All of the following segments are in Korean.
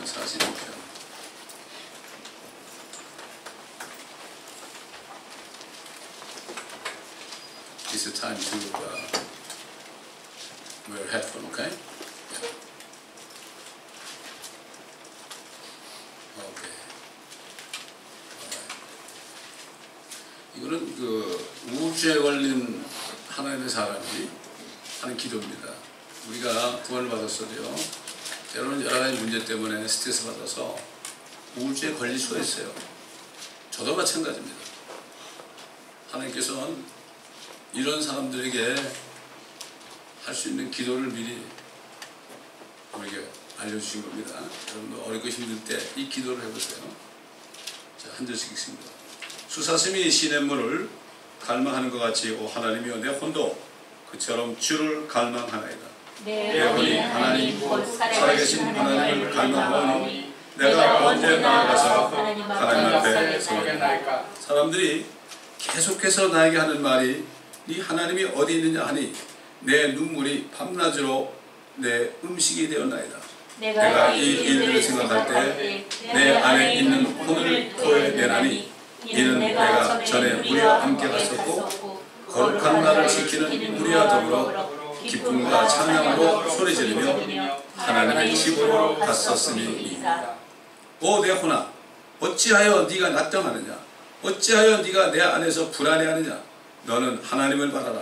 있는 사실입니다. It's a time to wear headphone, okay? Yeah. Okay. 이거는 그 우울증에 걸린 하나님의 사람이 하는 기도입니다. 우리가 구원을 받았어도요, 때로는 여러 가지 문제 때문에 스트레스 받아서 우울증에 걸릴 수가 있어요. 저도 마찬가지입니다. 하나님께서는 이런 사람들에게 할 수 있는 기도를 미리 우리에게 알려주신 겁니다. 여러분도 어렵고 힘들 때 이 기도를 해보세요. 자, 한 절씩 읽습니다. 수사슴이 시냇물을 갈망하는 것 같이 오 하나님이여 내 혼도 그처럼 주를 갈망하나이다. 내 혼이 하나님 곧 살아계신 하나님을 갈망하오니 내가 언제 나아가서 하나님 앞에 서겠나이까. 사람들이 계속해서 나에게 하는 말이 네 하나님이 어디 있느냐 하니 내 눈물이 밤낮으로 내 음식이 되었나이다. 내가 이 일들을 생각할 때 내 안에 있는 혼을 토해내나니 이는 내가 전에 무리와 함께 갔었고 거룩한 날을 지키는 무리와 더불어 기쁨과 찬양으로 소리지르며 하나님의 집으로 갔었음이니이다. 오 내 혼아 어찌하여 네가 낙담하느냐 어찌하여 네가 내 안에서 불안해하느냐 너는 하나님을 바라라.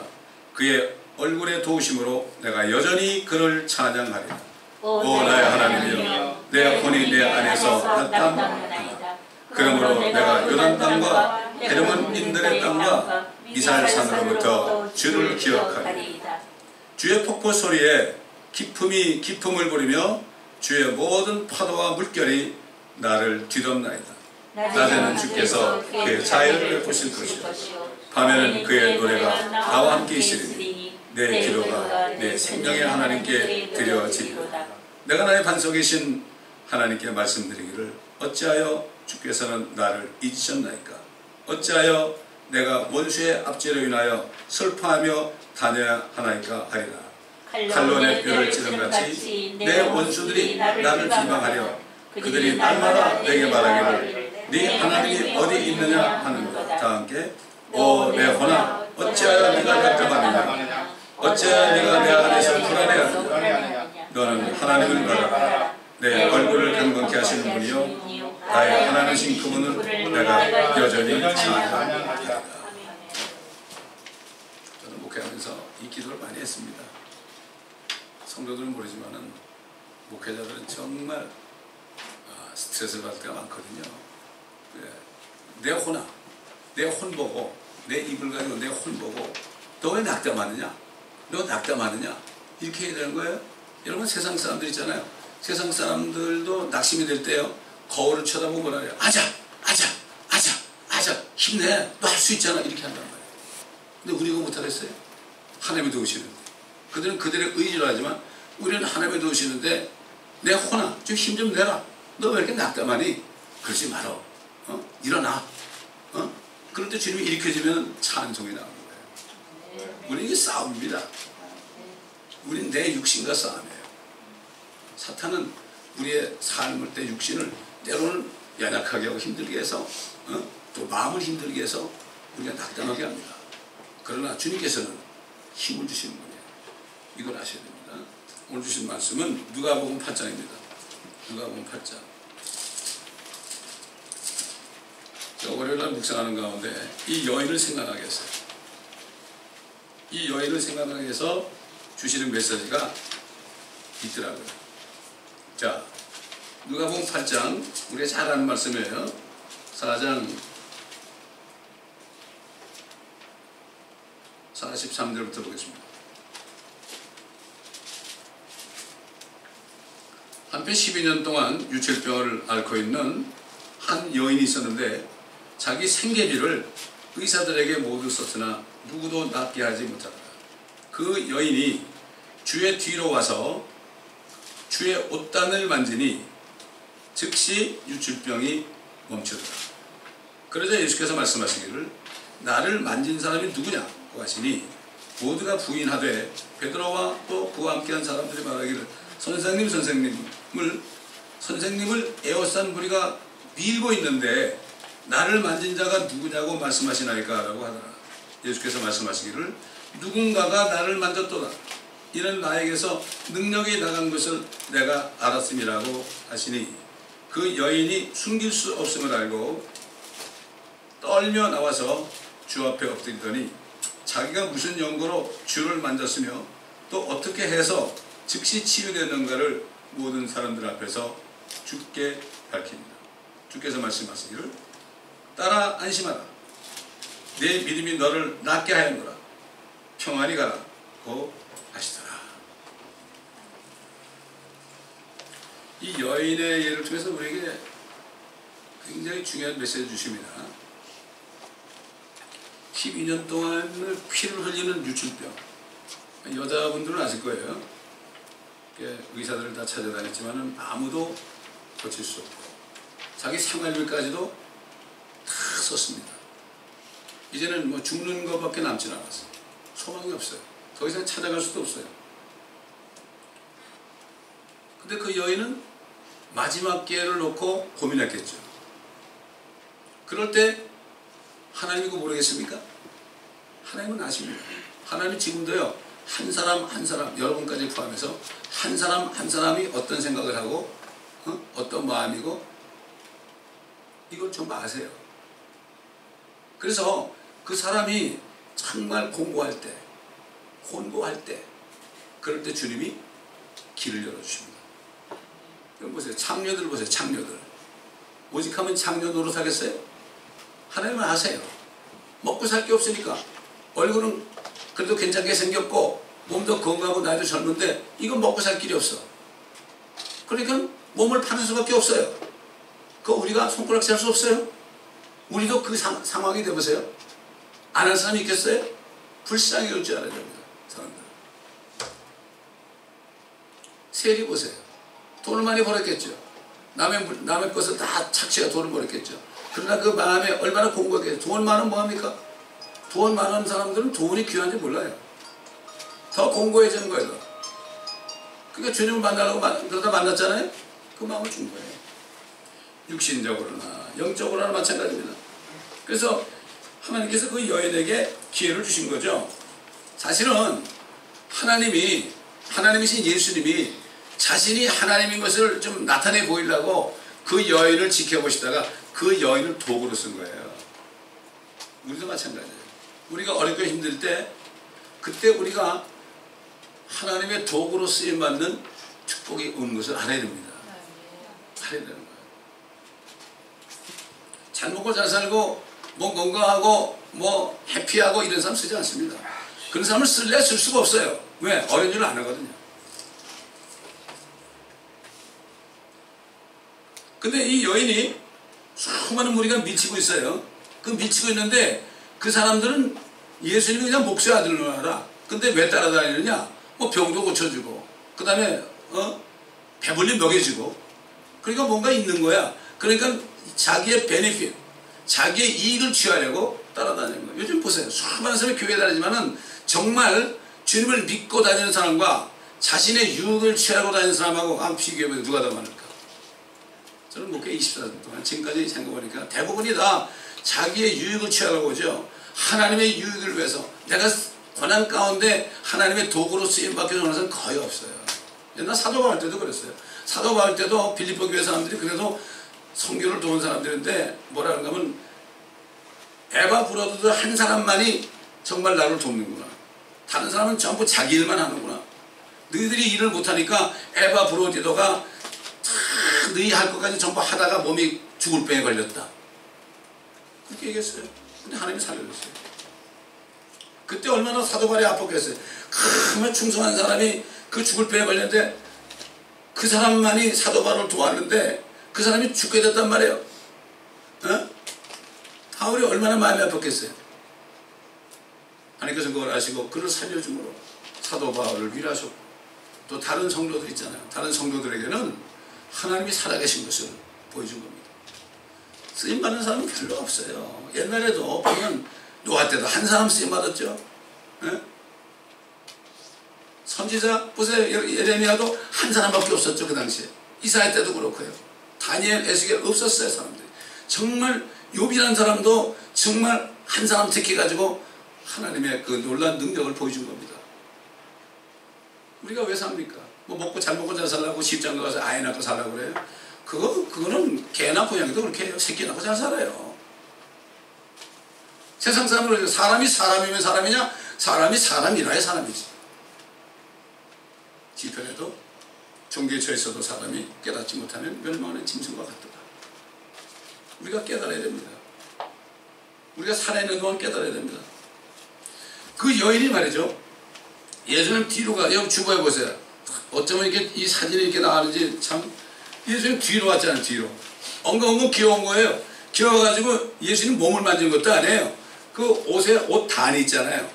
그의 얼굴의 도우심으로 내가 여전히 그를 찬양하리라. 오 나의 하나님이여 내 혼이 내 안에서 낙담하나이다. 그러므로 내가 요단 땅과 헤르몬 인들의 땅과 미살 산으로부터 주를 기억하리라. 주의 폭포 소리에 기품이 기품을 부리며 주의 모든 파도와 물결이 나를 뒤덮나이다. 낮에는 주께서 그의 자애를 베푸실 것이요 밤에는 그의 노래가 나와 함께 있으리니 내 기도가 내 생명의 하나님께 드려지리로다. 내가 나의 반석이신 하나님께 말씀드리기를 어찌하여 주께서는 나를 잊으셨나이까. 어찌하여 내가 원수의 압제로 인하여 슬퍼하며 다녀야 하나이까 하리라. 칼로 내 뼈를 찌른같이 내 원수들이 나를 비방하려 그들이 날마다 내게 말하기를 네 하나님이 어디 있느냐 하는 것. 다 함께 오 내 혼아 어찌하여 네가 낙담하느냐 어찌하여 네가 내 안에서 불안해하느냐 너는 하나님을 바라라. 내 얼굴을 경건케 하시는 분이요 나의 하나님이신 그분을 내가 여전히 찬양하리라. 저는 목회하면서 이 기도를 많이 했습니다. 성도들은 모르지만은 목회자들은 정말 스트레스를 받을 때가 많거든요. 내 혼아 내 혼 보고 내 입을 가지고 내 혼 보고 너 왜 낙담하느냐 너 낙담하느냐 이렇게 해야 되는 거예요. 여러분 세상 사람들 있잖아요. 세상 사람들도 낙심이 될 때요 거울을 쳐다보고 뭐라 해요. 아자 힘내 너 할 수 있잖아 이렇게 한단 말이에요. 근데 우리가 못하겠어요. 하나님이 도우시는데 그들은 그들의 의지로 하지만 우리는 하나님이 도우시는데 내 혼아 좀 힘 좀 내라. 너 왜 이렇게 낙담하니 그러지 마라. 일어나. 그럴 때 주님이 일으켜지면 찬송이 나오는 거예요. 우리는 이게 싸움입니다. 우리는 내 육신과 싸움이에요. 사탄은 우리의 삶을 때 육신을 때로는 연약하게 하고 힘들게 해서 또 마음을 힘들게 해서 우리가 낙담하게 합니다. 그러나 주님께서는 힘을 주시는 거예요. 이걸 아셔야 됩니다. 오늘 주신 말씀은 누가복음 8장입니다. 누가복음 8장. 월요일날 묵상하는 가운데 이 여인을 생각하게 했어요. 이 여인을 생각하게 해서 주시는 메시지가 있더라고요. 자, 누가복음 8장 우리가 잘 아는 말씀이에요. 4장 43절부터 보겠습니다. 한편 12년 동안 유체병을 앓고 있는 한 여인이 있었는데 자기 생계비를 의사들에게 모두 썼으나 누구도 낫게 하지 못하더라. 그 여인이 주의 뒤로 와서 주의 옷단을 만지니 즉시 유출병이 멈추더라. 그러자 예수께서 말씀하시기를 나를 만진 사람이 누구냐고 하시니 모두가 부인하되 베드로와 또 그와 함께한 사람들이 말하기를 선생님을 선생님을 에워싼 무리가 밀고 있는데 나를 만진 자가 누구냐고 말씀하시나이까 라고 하더라. 예수께서 말씀하시기를 누군가가 나를 만졌도다. 이는 나에게서 능력이 나간 것을 내가 알았음이라고 하시니 그 여인이 숨길 수 없음을 알고 떨며 나와서 주 앞에 엎드리더니 자기가 무슨 연고로 주를 만졌으며 또 어떻게 해서 즉시 치유되는가를 모든 사람들 앞에서 주께 밝힙니다. 주께서 말씀하시기를 따라 안심하라. 내 믿음이 너를 낫게 하였노라. 평안히 가라고 하시더라. 이 여인의 예를 통해서 우리에게 굉장히 중요한 메시지를 주십니다. 12년 동안을 피를 흘리는 유출병. 여자분들은 아실 거예요. 의사들을 다 찾아다녔지만 아무도 고칠 수 없고 자기 생활비까지도 다 썼습니다. 이제는 뭐 죽는 것밖에 남지 않았어요. 소망이 없어요. 더 이상 찾아갈 수도 없어요. 근데 그 여인은 마지막 기회를 놓고 고민했겠죠. 그럴 때 하나님이고 모르겠습니까? 하나님은 아십니다. 하나님은 지금도요, 한 사람 한 사람, 여러분까지 포함해서 한 사람 한 사람이 어떤 생각을 하고 어떤 마음이고 이걸 전부 아세요. 그래서 그 사람이 정말 공고할 때, 혼고할 때, 그럴 때 주님이 길을 열어주십니다. 여러분 보세요. 창녀들 보세요. 창녀들. 오직 하면 창녀 노릇하겠어요? 하나님은 아세요. 먹고 살 게 없으니까 얼굴은 그래도 괜찮게 생겼고 몸도 건강하고 나이도 젊은데 이건 먹고 살 길이 없어. 그러니까 몸을 파는 수밖에 없어요. 그거 우리가 손가락질 할 수 없어요. 우리도 그 상황이 되보세요. 안 할 사람이 있겠어요? 불쌍히 올 줄 알아야 됩니다. 사람들. 세리 보세요. 돈을 많이 벌었겠죠. 남의 것을 다 착취해 돈을 벌었겠죠. 그러나 그 마음에 얼마나 공부했겠죠. 돈 많으면 뭐합니까? 돈 많은 사람들은 돈이 귀한지 몰라요. 더 공고해지는 거예요. 그러니까 주님을 만나려고 그러다 만났잖아요. 그 마음을 준 거예요. 육신적으로나 영적으로나 마찬가지입니다. 그래서 하나님께서 그 여인에게 기회를 주신 거죠. 사실은 하나님이신 예수님이 자신이 하나님인 것을 좀 나타내 보이려고 그 여인을 지켜보시다가 그 여인을 도구로 쓴 거예요. 우리도 마찬가지예요. 우리가 어렵고 힘들 때 그때 우리가 하나님의 도구로 쓰임받는 축복이 오는 것을 알아야 됩니다. 알아야 되는 거예요. 잘 먹고 잘 살고 뭐 건강하고 뭐 해피하고 이런 사람 쓰지 않습니다. 그런 사람을 쓸래 쓸 수가 없어요. 왜? 어려운 줄 안 하거든요. 근데 이 여인이 수많은 무리가 미치고 있어요. 그 미치고 있는데 그 사람들은 예수님이 그냥 목수의 아들로 알아. 근데 왜 따라다니느냐? 뭐 병도 고쳐주고 그 다음에 배불리 먹여주고 그러니까 뭔가 있는 거야. 그러니까 자기의 베네핏, 자기의 이익을 취하려고 따라다니는 거예요. 요즘 보세요. 수많은 사람이 교회에 다니지만은 정말 주님을 믿고 다니는 사람과 자신의 유익을 취하고 다니는 사람하고 한번 비교해보면 누가 더 많을까? 저는 목회 24년 동안 지금까지 생각해보니까 대부분이 다 자기의 유익을 취하려고 오죠. 하나님의 유익을 위해서 내가 고난 가운데 하나님의 도구로 쓰임받게 되는 사람은 거의 없어요. 옛날 사도 바울 때도 그랬어요. 사도 바울 때도 빌립보 교회 사람들이 그래도 선교를 도운 사람들인데 뭐라 그런가 하면 에바 브로드도 한 사람만이 정말 나를 돕는구나. 다른 사람은 전부 자기 일만 하는구나. 너희들이 일을 못하니까 에바 브로디도가 너희 할 것까지 전부 하다가 몸이 죽을 병에 걸렸다. 그렇게 얘기했어요. 근데 하나님이 살려줬어요. 그때 얼마나 사도 바울이 아팠겠어요. 정말 충성한 사람이 그 죽을 병에 걸렸는데 그 사람만이 사도 바울을 도왔는데 그 사람이 죽게 됐단 말이에요. 바울이 얼마나 마음이 아팠겠어요. 하나님께서 그걸 아시고 그를 살려줌으로 사도 바울을 위로하셨고 또 다른 성도들 있잖아요. 다른 성도들에게는 하나님이 살아계신 것을 보여준 겁니다. 쓰임받는 사람은 별로 없어요. 옛날에도 보면 노아 때도 한 사람 쓰임받았죠. 선지자 보세요. 예레미야도 한 사람밖에 없었죠. 그 당시에. 이사야 때도 그렇고요. 다니엘, 에스겔 없었어요. 사람들이. 정말 욥이라는 사람도 정말 한 사람 택해가지고 하나님의 그 놀라운 능력을 보여준 겁니다. 우리가 왜 삽니까? 뭐 먹고 잘 먹고 잘 살라고 시집장가 가서 아이 낳고 살라고 그래요? 그거는 개나 고양이도 그렇게 해요. 새끼 낳고 잘 살아요. 세상 사람들은 사람이 사람이면 사람이냐? 사람이 사람이라야 사람이지. 지편에도 종교에 처했어도 사람이 깨닫지 못하면 멸망하는 짐승과 같더라. 우리가 깨달아야 됩니다. 우리가 살아있는 동안 깨달아야 됩니다. 그 여인이 말이죠. 예수님 뒤로 가. 여기 주보해 보세요. 어쩌면 이렇게 이 사진이 이렇게 나가는지 참. 예수님 뒤로 왔잖아요. 뒤로. 엉금엉금 귀여운 거예요. 귀여워가지고 예수님 몸을 만진 것도 아니에요. 그 옷에 옷 단이 있잖아요.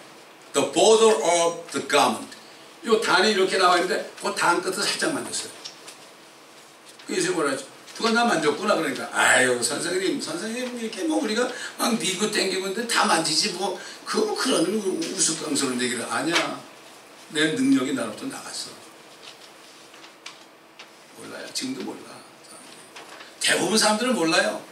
The border of the garment. 이 단이 이렇게 나와 있는데 그 단 끝을 살짝 만졌어요. 그 예수님 뭐라 하죠? 누가 나 만졌구나. 그러니까 아유 선생님 이렇게 뭐 우리가 막 밀고 땡기고 있는데 다 만지지 뭐 그런 우스꽝스러운 얘기를 아니야. 내 능력이 나로부터 나갔어. 몰라요. 지금도 몰라. 대부분 사람들은 몰라요.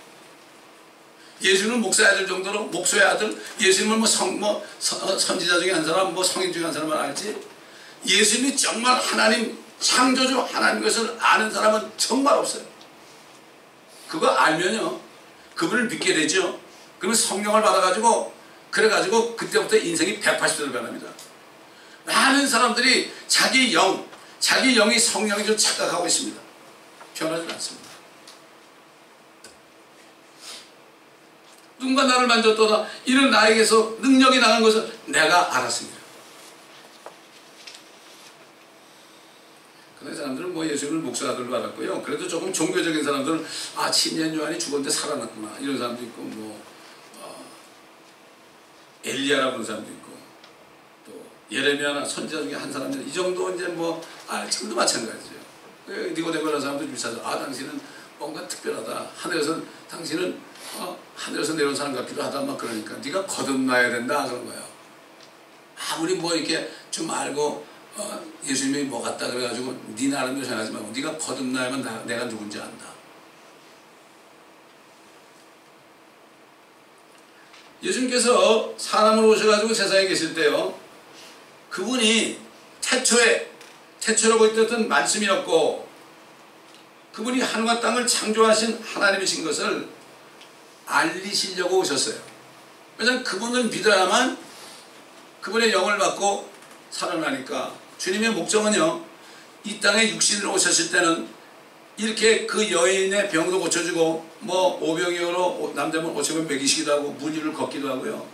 예수님은 목사의 아들 정도로 목소의 아들, 예수님은 선지자 중에 한 사람, 성인 중에 한 사람만 알지. 예수님이 정말 하나님 창조주 하나님 것을 아는 사람은 정말 없어요. 그거 알면요, 그분을 믿게 되죠. 그러면 성령을 받아가지고 그래가지고 그때부터 인생이 180도로 변합니다. 많은 사람들이 자기 영이 성령인 줄 착각하고 있습니다. 변하지 않습니다. 누군가 나를 만졌도다. 이는 나에게서 능력이 나간 것을 내가 알았습니다. 그런 사람들은 뭐 예수님을 목사 아들로 알았고요. 그래도 조금 종교적인 사람들은 침례 요한이 죽었는데 살아났구나. 이런 사람도 있고, 엘리야라고 하는 사람도 있고, 또 예레미야나 선지자 중에 한 사람들, 이 정도 이제 지금도 마찬가지죠. 니고데모라는 사람도 비슷하죠. 당신은 뭔가 특별하다. 당신은 하늘에서 내려온 사람 같기도 하다. 막 그러니까 네가 거듭나야 된다. 그런 거예요. 아무리 뭐 이렇게 좀 알고 예수님이 뭐 같다 그래가지고 네 나름대로 생각하지 말고 네가 거듭나야만 내가 누군지 안다. 예수님께서 사람으로 오셔가지고 세상에 계실 때요, 그분이 태초로 있던 말씀이었고 그분이 하늘과 땅을 창조하신 하나님이신 것을 알리시려고 오셨어요. 왜냐하면 그분을 믿어야만 그분의 영을 받고 살아나니까. 주님의 목적은요, 이 땅에 육신으로 오셨을 때는 이렇게 그 여인의 병도 고쳐주고 오병이어로 남자면 5,000명 먹이시기도 하고 문 위를 걷기도 하고요.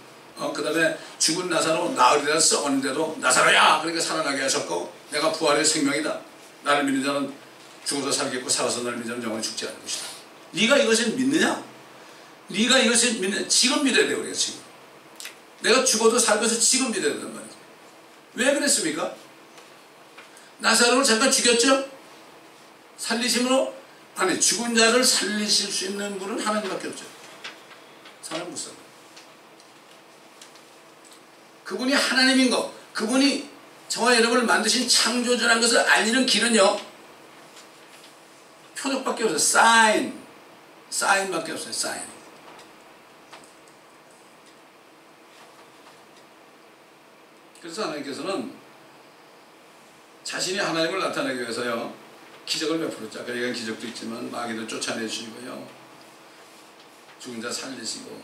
그 다음에 죽은 나사로 나흘이나 썩었는데도 나사로야! 그러니까 살아나게 하셨고, 내가 부활의 생명이다. 나를 믿는 자는 죽어도 살겠고 살아서 나를 믿는 자는 영원히 죽지 않을 것이다. 네가 이것을 믿느냐? 네가 이것을 믿느냐? 지금 믿어야 돼. 우리가 지금. 내가 죽어도 살 것을 지금 믿어야 된단 말이죠. 왜 그랬습니까? 나사로를 잠깐 죽였죠? 살리심으로? 아니, 죽은 자를 살리실 수 있는 분은 하나님밖에 없죠. 사람 못 살아. 그분이 하나님인 것, 그분이 저와 여러분을 만드신 창조주라는 것을 알리는 길은요, 표적밖에 없어요. 사인밖에 없어요. 사인. 그래서 하나님께서는 자신이 하나님을 나타내기 위해서요, 기적을 베풀었죠. 아까 얘기한 기적도 있지만 마귀도 쫓아내주시고요, 죽은 자 살리시고,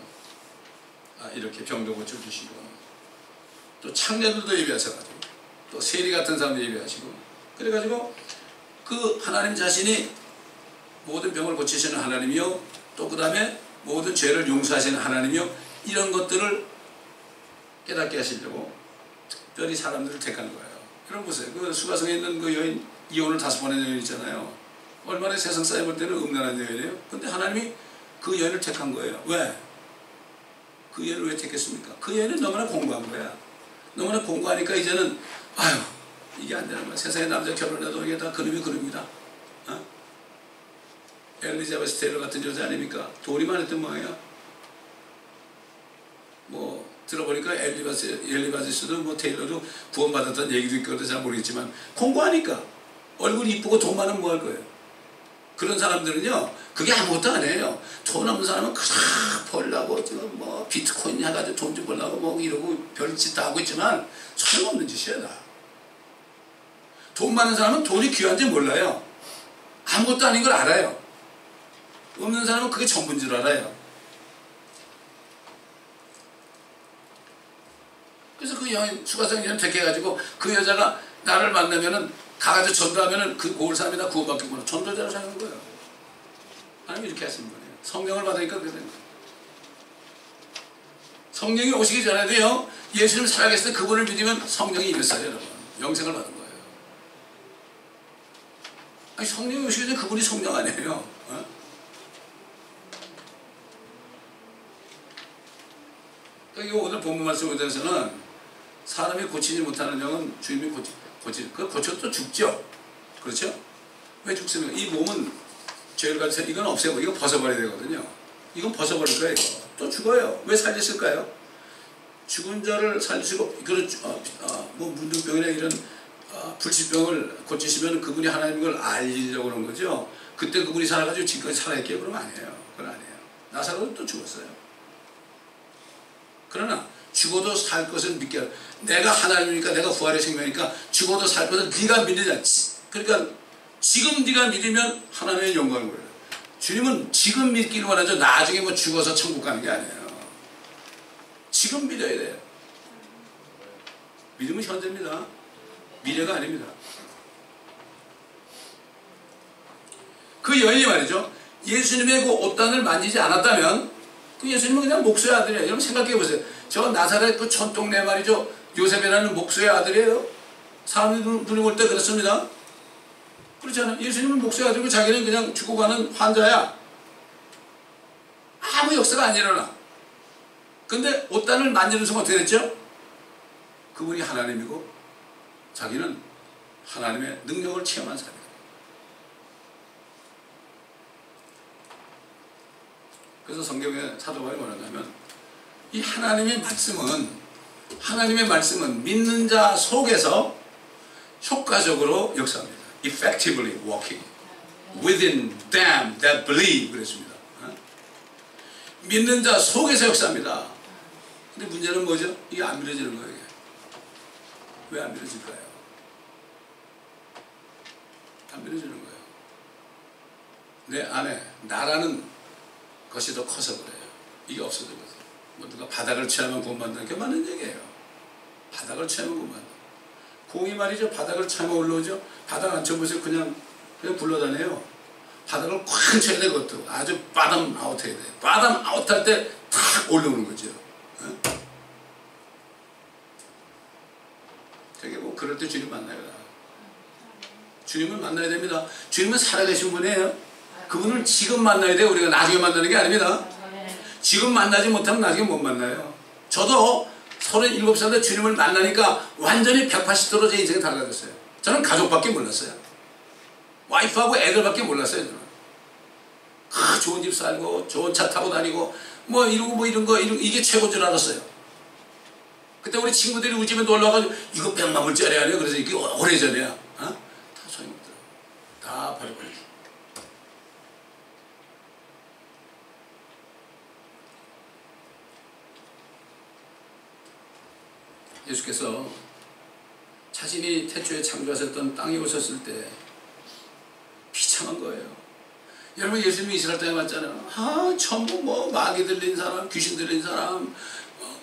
이렇게 병도 고쳐주시고, 또 창녀들도 예비하셔가지고, 또 세리 같은 사람도 예비하시고, 그래가지고 그 하나님 자신이 모든 병을 고치시는 하나님이요, 또 그 다음에 모든 죄를 용서하시는 하나님이요, 이런 것들을 깨닫게 하시려고 특별히 사람들을 택한 거예요. 여러분 보세요. 그 수가성에 있는 그 여인, 이혼을 5번 한 여인 있잖아요. 얼마나 세상 사회 볼 때는 음란한 여인이에요. 근데 하나님이 그 여인을 택한 거예요. 왜? 그 여인을 왜 택했습니까? 그 여인은 너무나 공부한 거야. 너무나 공부하니까 이제는 이게 안 되는 거야. 세상에 남자 결혼해도 이게 다 그놈이 그놈이다. 엘리자베스 테일러 같은 여자 아닙니까? 도리만 했던 모양이야. 들어보니까 엘리바스도 테일러도 구원받았다는 얘기도 있거든. 잘 모르겠지만 공부하니까 얼굴이 이쁘고 돈 많으면 뭐 할 거예요? 그런 사람들은요, 그게 아무것도 아니에요. 돈 없는 사람은 그냥 벌려고 지금 뭐 비트코인 해가지고 돈 좀 벌려고 뭐 이러고 별짓 다 하고 있지만 소용없는 짓이야 다. 돈 많은 사람은 돈이 귀한지 몰라요. 아무것도 아닌 걸 알아요. 없는 사람은 그게 전부인 줄 알아요. 그래서 그 여인, 수가성 여인 택해가지고 그 여자가 나를 만나면은 가가지고 전도하면은 그 고을 사람이 다 구원받겠구나. 전도자로 사는 거예요. 하나님 이렇게 하시는 거예요. 성령을 받으니까 그렇게 되는 거예요. 성령이 오시기 전에도요, 예수님 살아계실 때 그분을 믿으면 성령이 임했어요, 여러분. 영생을 받은 거예요. 아니, 성령이 오시기 전에 그분이 성령 아니에요. 어? 그러니까 오늘 본문 말씀에 대해서는 사람이 고치지 못하는 영은 주님이 고쳐도 죽죠. 그렇죠? 왜 죽습니까? 이 몸은 죄를 가지고 이건 없애고 이거 벗어버려야 되거든요. 이건 벗어버릴 거예요. 이거. 또 죽어요. 왜 살리실까요? 죽은 자를 살리시고 그런 뭐 문둥병이나 이런 불치병을 고치시면 그분이 하나님인 걸 알리려고 그런 거죠. 그때 그분이 살아가지고 지금까지 살아있게요? 그러면 아니에요. 그건 아니에요. 나사로는 또 죽었어요. 그러나 죽어도 살 것을 믿게 하라. 내가 하나님이니까 내가 부활의 생명이니까 죽어도 살 것을 네가 믿느냐. 그러니까 지금 네가 믿으면 하나님의 영광을 보여요. 주님은 지금 믿기를 원하죠. 나중에 뭐 죽어서 천국 가는 게 아니에요. 지금 믿어야 돼요. 믿음은 현재입니다. 미래가 아닙니다. 그 여인이 말이죠. 예수님의 그 옷단을 만지지 않았다면 그 예수님은 그냥 목수의 아들이에요. 여러분 생각해 보세요. 저 나사렛 그 촌동네 말이죠. 요셉이라는 목수의 아들이에요. 사람들이 눈이 볼 때 그렇습니다. 그렇잖아요. 예수님은 목수의 아들이고 자기는 그냥 죽어가는 환자야. 아무 역사가 안 일어나. 근데 옷단을 만지는 순간 어떻게 됐죠? 그분이 하나님이고 자기는 하나님의 능력을 체험한 사람이다. 그래서 성경에 사도 바울이 뭐라냐면 이 하나님의 말씀은 믿는 자 속에서 효과적으로 역사합니다. Effectively working within them that believe 그랬습니다. 믿는 자 속에서 역사합니다. 근데 문제는 뭐죠? 이게 안 믿어지는 거예요. 왜 안 믿어질까요? 안 믿어지는 거예요. 내 안에 나라는 것이 더 커서 그래요. 이게 없어지거든요. 뭐 누가 바닥을 취하면 구원받는다는 게 맞는 얘기예요. 바닥을 취하면 구원받는다. 공이 말이죠. 바닥을 차면 올라오죠. 바닥 안 쳐보세요. 그냥 굴러다녀요. 바닥을 꽉 쳐야 되거든. 아주 바닥 아웃 해야 돼. 바닥 아웃 할 때 탁 올라오는 거죠. 되게 뭐 그럴 때 주님 만나요. 주님을 만나야 됩니다. 주님은 살아계신 분이에요. 그분을 지금 만나야 돼요. 우리가 나중에 만나는 게 아닙니다. 지금 만나지 못하면 나중에 못 만나요. 저도 37살 때 주님을 만나니까 완전히 180도로 제 인생이 달라졌어요. 저는 가족밖에 몰랐어요. 와이프하고 애들밖에 몰랐어요. 저는. 좋은 집 살고 좋은 차 타고 다니고 뭐 이러고 뭐 이런 거 이게 최고인 줄 알았어요. 그때 우리 친구들이 우리 집에 놀러와가지고 이거 100만 불짜리 아니야? 그래서 이게 오래전이야. 다 소용없더라고. 다 버려버렸어. 예수께서 자신이 태초에 창조하셨던 땅에 오셨을 때 비참한 거예요. 여러분 예수님이 이스라엘 땅에 왔잖아요. 전부 뭐 마귀 들린 사람, 귀신 들린 사람,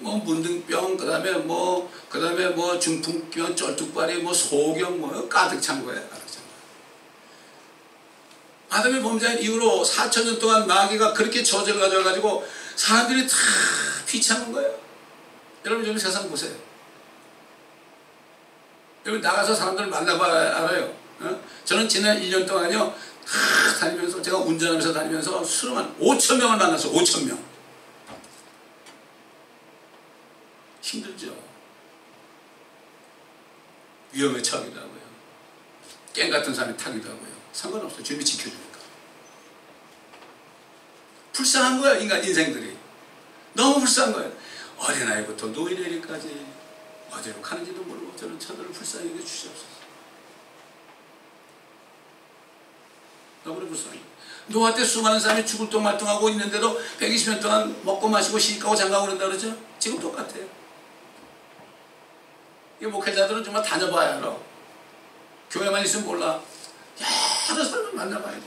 뭐 문둥병, 그다음에 뭐 중풍병, 쩔뚝발이, 뭐 소경, 뭐 가득 찬 거예요. 아담의 범죄한 이후로 4,000년 동안 마귀가 그렇게 저주를 가져와가지고 사람들이 다 비참한 거예요. 여러분 좀 세상 보세요. 여러분 나가서 사람들 만나봐야 알아요. 저는 지난 1년 동안요 다니면서 제가 운전하면서 다니면서 수많은 5,000명을 만났어요. 5,000명. 힘들죠. 위험에 처하기도 하고요. 깽 같은 사람이 타기도 하고요. 상관없어요. 주님이 지켜주니까. 불쌍한 거예요. 인간 인생들이. 너무 불쌍한 거예요. 어린아이부터 노인에까지 어디로 가는지도 모르고 저는 저들을 불쌍히 여겨 주시옵소서. 너무나 불쌍해. 노아 때 수많은 사람이 죽을 똥 말똥하고 있는데도 120년 동안 먹고 마시고 시집가고 장가고 그런다 그러죠? 지금 똑같아요. 이 목회자들은 정말 다녀봐야 알아. 교회만 있으면 몰라. 여러 사람을 만나봐야 돼.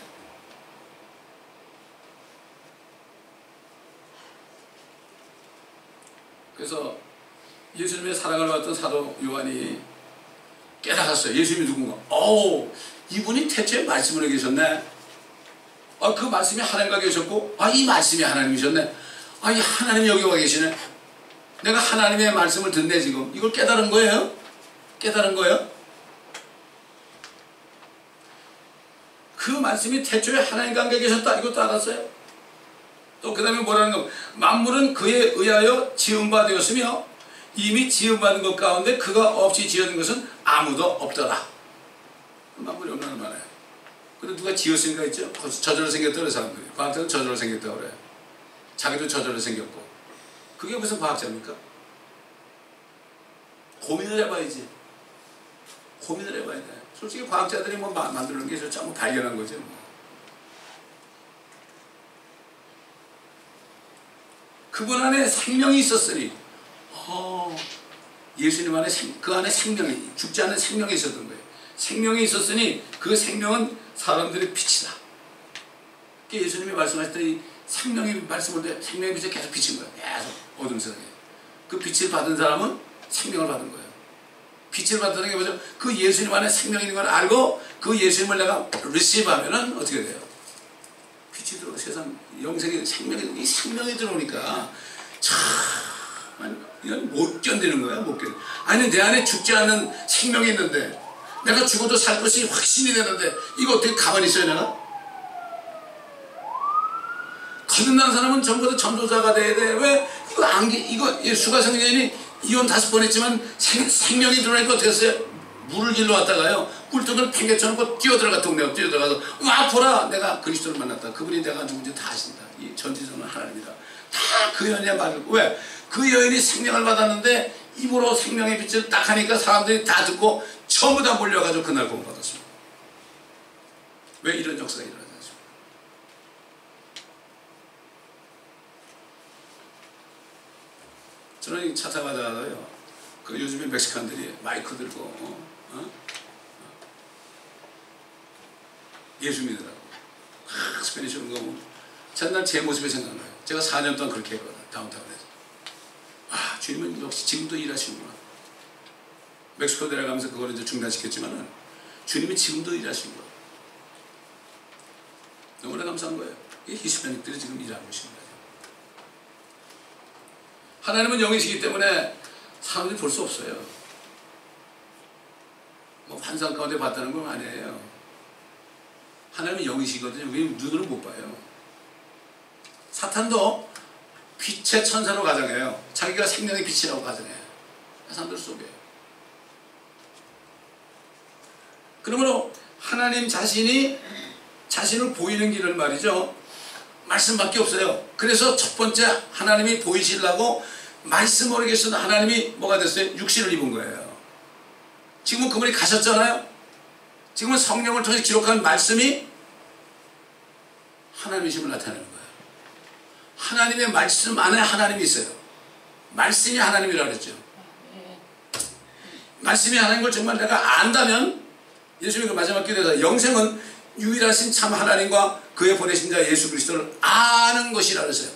그래서 예수님의 사랑을 받던 사도 요한이 깨달았어요. 예수님이 누군가. 이분이 태초에 말씀으로 계셨네. 그 말씀이 하나님과 계셨고, 이 말씀이 하나님이셨네. 이 하나님이 여기 와 계시네. 내가 하나님의 말씀을 듣네 지금. 이걸 깨달은 거예요. 깨달은 거예요. 그 말씀이 태초에 하나님과 함께 계셨다. 이것도 알았어요. 또 그 다음에 뭐라는 거. 만물은 그에 의하여 지음바 되었으며 이미 지음받은 것 가운데 그가 없이 지은 것은 아무도 없더라. 만물이 얼마나 많아요. 근데 누가 지었으니까 있죠. 저절로 생겼다 그래 사람들이. 과학자는 저절로 생겼다고 그래. 자기도 저절로 생겼고. 그게 무슨 과학자입니까? 고민을 해봐야지. 고민을 해봐야 돼. 솔직히 과학자들이 뭐 만드는 게 전부 발견한 거죠. 그분 안에 생명이 있었으니 예수님 안에 그 안에 생명이, 죽지 않은 생명이 있었던 거예요. 생명이 있었으니 그 생명은 사람들의 빛이다. 예수님이 말씀하셨더니 생명의 말씀을 때 생명의 빛이 계속 비친 거예요. 계속 어둠 세상에. 그 빛을 받은 사람은 생명을 받은 거예요. 빛을 받는 게 뭐죠? 그 예수님 안에 생명이 있는 걸 알고 그 예수님을 내가 리시브 하면은 어떻게 돼요? 빛이 들어오고 세상 영생의 생명이 들어오니까 참 이건 못 견디는 거야. 못 견디. 아니 내 안에 죽지 않는 생명이 있는데 내가 죽어도 살 것이 확신이 되는데 이거 어떻게 가만히 있어요 내가? 거듭난 사람은 전부 다 전도자가 돼야 돼. 왜? 이거 수가성전이 이혼 5번 했지만 생명이 들어오니까 어떻게 했어요? 물을 길러 왔다가요 꿀떡을 팽개쳐놓고 뛰어들어가 동네로 뛰어들어가서 와 보라 내가 그리스도를 만났다. 그분이 내가 누군지 다 아신다. 이 전지전은 하나님이다. 다 그 여인의 말을. 왜? 그 여인이 생명을 받았는데 입으로 생명의 빛을 딱 하니까 사람들이 다 듣고 전부 다 몰려가지고 그날 구원받았습니다. 왜 이런 역사가 일어나지 않습니까? 저는 차 타다가요 그 요즘에 멕시칸들이 마이크 들고 예수 믿으라고 스페니쉬 그런 거 보면 전날 제 모습이 생각나요. 제가 4년 동안 그렇게 했거든요. 다운타운에서. 주님은 역시 지금도 일하시는구나. 멕시코 내려가면서 그걸 이제 중단시켰지만은 주님이 지금도 일하시는 거예요. 너무나 감사한 거예요. 이 히스패닉들이 지금 일하고 계신 거예요. 하나님은 영이시기 때문에 사람들이 볼 수 없어요. 뭐 환상 가운데 봤다는 건 아니에요. 하나님은 영이시거든요. 왜 눈으로 못 봐요. 사탄도 빛의 천사로 가정해요. 자기가 생명의 빛이라고 가정해요. 사람들 속에. 그러므로 하나님 자신이 자신을 보이는 길을 말이죠. 말씀밖에 없어요. 그래서 첫 번째 하나님이 보이시려고 말씀으로 계신 하나님이 뭐가 됐어요? 육신을 입은 거예요. 지금은 그분이 가셨잖아요. 지금은 성령을 통해 기록한 말씀이 하나님이심을 나타내는 거예요. 하나님의 말씀 안에 하나님이 있어요. 말씀이 하나님이라고 그랬죠. 말씀이 하나님인 걸 정말 내가 안다면 예수님이 그 마지막 기도에서 영생은 유일하신 참 하나님과 그의 보내신 자 예수 그리스도를 아는 것이라 그랬어요.